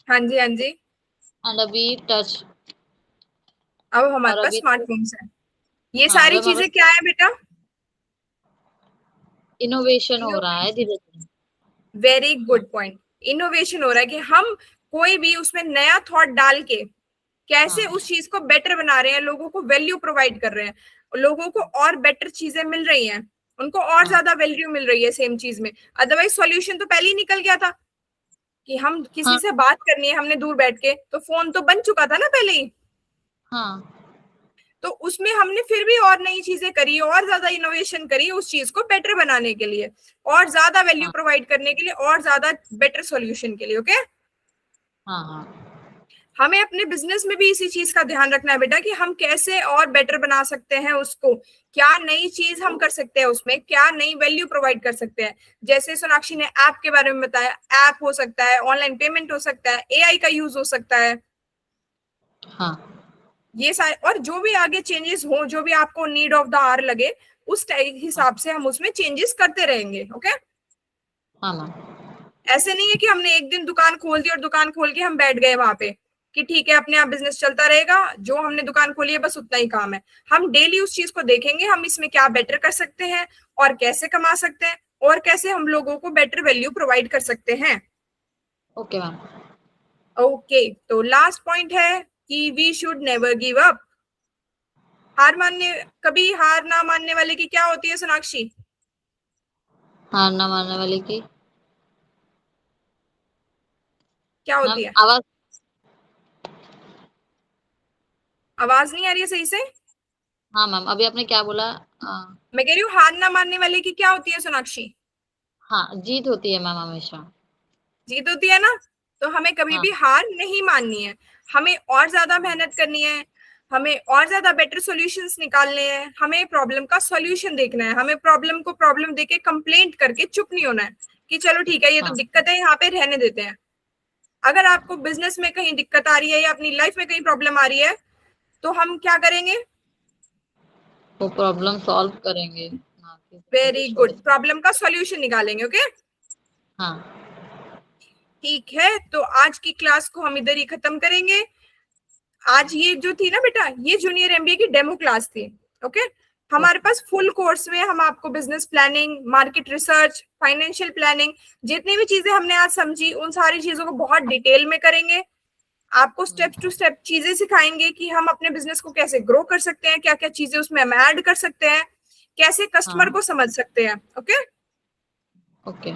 हाँ जी, हाँ जी। एंड अभी टच। अब हमारे और पास अभी तो, स्मार्टफोन्स है। ये हाँ, सारी अभी हमारे चीजें पास क्या है बेटा? इनोवेशन हो रहा है इनोवेशन। धीरे धीरे। वेरी हाँ गुड पॉइंट। इनोवेशन हो रहा है कि हम कोई भी उसमें नया थॉट डाल के कैसे हाँ उस चीज को बेटर बना रहे हैं, लोगों को वैल्यू प्रोवाइड कर रहे हैं, लोगों को और बेटर चीजें मिल रही हैं, उनको और हाँ ज्यादा वैल्यू मिल रही है सेम चीज में। अदरवाइज सॉल्यूशन तो पहले ही निकल गया था, कि हम किसी हाँ से बात करनी है हमने दूर बैठ के, तो फोन तो बन चुका था ना पहले ही। हाँ तो उसमें हमने फिर भी और नई चीजें करी, और ज्यादा इनोवेशन करी उस चीज को बेटर बनाने के लिए, और ज्यादा वैल्यू हाँ प्रोवाइड करने के लिए, और ज्यादा बेटर सॉल्यूशन के लिए। ओके? हाँ हाँ हमें अपने बिजनेस में भी इसी चीज का ध्यान रखना है बेटा, कि हम कैसे और बेटर बना सकते हैं उसको, क्या नई चीज हम कर सकते हैं उसमें, क्या नई वैल्यू प्रोवाइड कर सकते हैं। जैसे सोनाक्षी ने ऐप के बारे में बताया, ऐप हो सकता है, ऑनलाइन पेमेंट हो सकता है, एआई का यूज हो सकता है। हाँ ये सारे और जो भी आगे चेंजेस हो, जो भी आपको नीड ऑफ द आवर लगे, उस हाँ हिसाब से हम उसमें चेंजेस करते रहेंगे। ओके? हाँ मैम। ऐसे नहीं है कि हमने एक दिन दुकान खोल दी और दुकान खोल के हम बैठ गए वहां पे, कि ठीक है अपने आप बिजनेस चलता रहेगा, जो हमने दुकान खोली है बस उतना ही काम है। हम डेली उस चीज को देखेंगे, हम इसमें क्या बेटर कर सकते हैं, और कैसे कमा सकते हैं, और कैसे हम लोगों को बेटर वैल्यू प्रोवाइड कर सकते हैं। Okay ma'am. ओके, तो लास्ट पॉइंट है कि we should never give up. हार मानने कभी हार ना मानने वाले की क्या होती है सोनाक्षी? हार ना मानने वाले की। क्या होती मैम है? आवाज आवाज नहीं आ रही है सही से? हाँ मैम, अभी आपने क्या बोला? मैं कह रही हूँ हार ना मानने वाले की क्या होती है सोनाक्षी? हाँ, जीत होती है मैम हमेशा। जीत होती है ना? तो हमें कभी हाँ भी हार नहीं माननी है, हमें और ज्यादा मेहनत करनी है, हमें और ज्यादा बेटर सॉल्यूशंस निकालने हैं, हमें प्रॉब्लम का सॉल्यूशन देखना है, हमें प्रॉब्लम को प्रॉब्लम देके कंप्लेंट करके चुप नहीं होना है कि चलो ठीक है ये तो हाँ, दिक्कत है यहाँ पे रहने देते हैं। अगर आपको बिजनेस में कहीं दिक्कत आ रही है या अपनी लाइफ में कहीं प्रॉब्लम आ रही है तो हम क्या करेंगे? वो प्रॉब्लम सॉल्व करेंगे, ना कि वेरी कुछ गुड, और। प्रॉब्लम का सॉल्यूशन निकालेंगे। ओके, हाँ ठीक है, तो आज की क्लास को हम इधर ही खत्म करेंगे। आज ये जो थी ना बेटा, ये जूनियर एमबीए की डेमो क्लास थी। ओके, हमारे ओके पास फुल कोर्स में हम आपको business planning, market research, financial planning, जितनी भी चीजें हमने आज समझी उन सारी चीजों को बहुत डिटेल में करेंगे। आपको स्टेप टू स्टेप चीजें सिखाएंगे कि हम अपने बिजनेस को कैसे ग्रो कर सकते हैं, क्या क्या चीजें उसमें हम ऐड कर सकते हैं, कैसे कस्टमर हाँ को समझ सकते हैं। ओके, ओके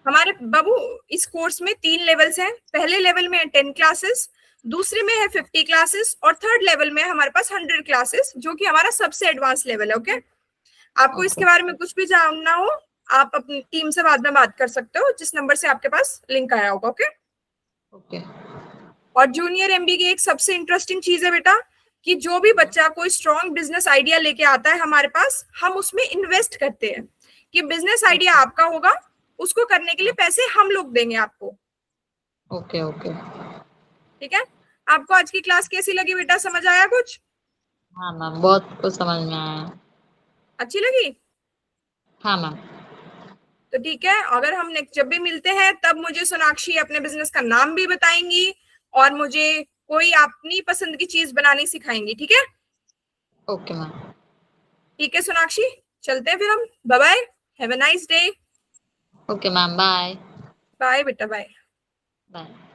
हमारे बाबू इस कोर्स में 3 लेवल्स हैं। पहले लेवल में है 10 क्लासेस, दूसरे में है 50 क्लासेस, और थर्ड लेवल में है हमारे पास 100 क्लासेस, जो कि हमारा सबसे एडवांस लेवल है। ओके, आपको इसके ओके बारे में कुछ भी जानना हो आप अपनी टीम से बाद में बात कर सकते हो, जिस नंबर से आपके पास लिंक आया होगा। ओके, ओके और जूनियर एमबी की एक सबसे इंटरेस्टिंग चीज है बेटा कि जो भी बच्चा कोई स्ट्रॉन्ग बिजनेस आइडिया लेके आता है हमारे पास, हम उसमें इन्वेस्ट करते हैं कि बिजनेस आइडिया ओके आपका होगा, उसको करने के लिए पैसे हम लोग देंगे आपको। Okay okay. ठीक है, आपको आज की क्लास कैसी लगी बेटा, समझ आया कुछ? हाँ मैम, बहुत कुछ समझ में आया। अच्छी लगी? हाँ मैम। तो ठीक है, अगर हम नेक्स्ट जब भी मिलते हैं तब मुझे सोनाक्षी अपने बिजनेस का नाम भी बताएंगी और मुझे कोई अपनी पसंद की चीज बनानी सिखाएंगी। ठीक है? Okay ma'am. ठीक है सोनाक्षी, चलते हैं फिर हम। Bye bye, have a nice day. Okay ma'am, bye. Bye बेटा, बाय। बाय।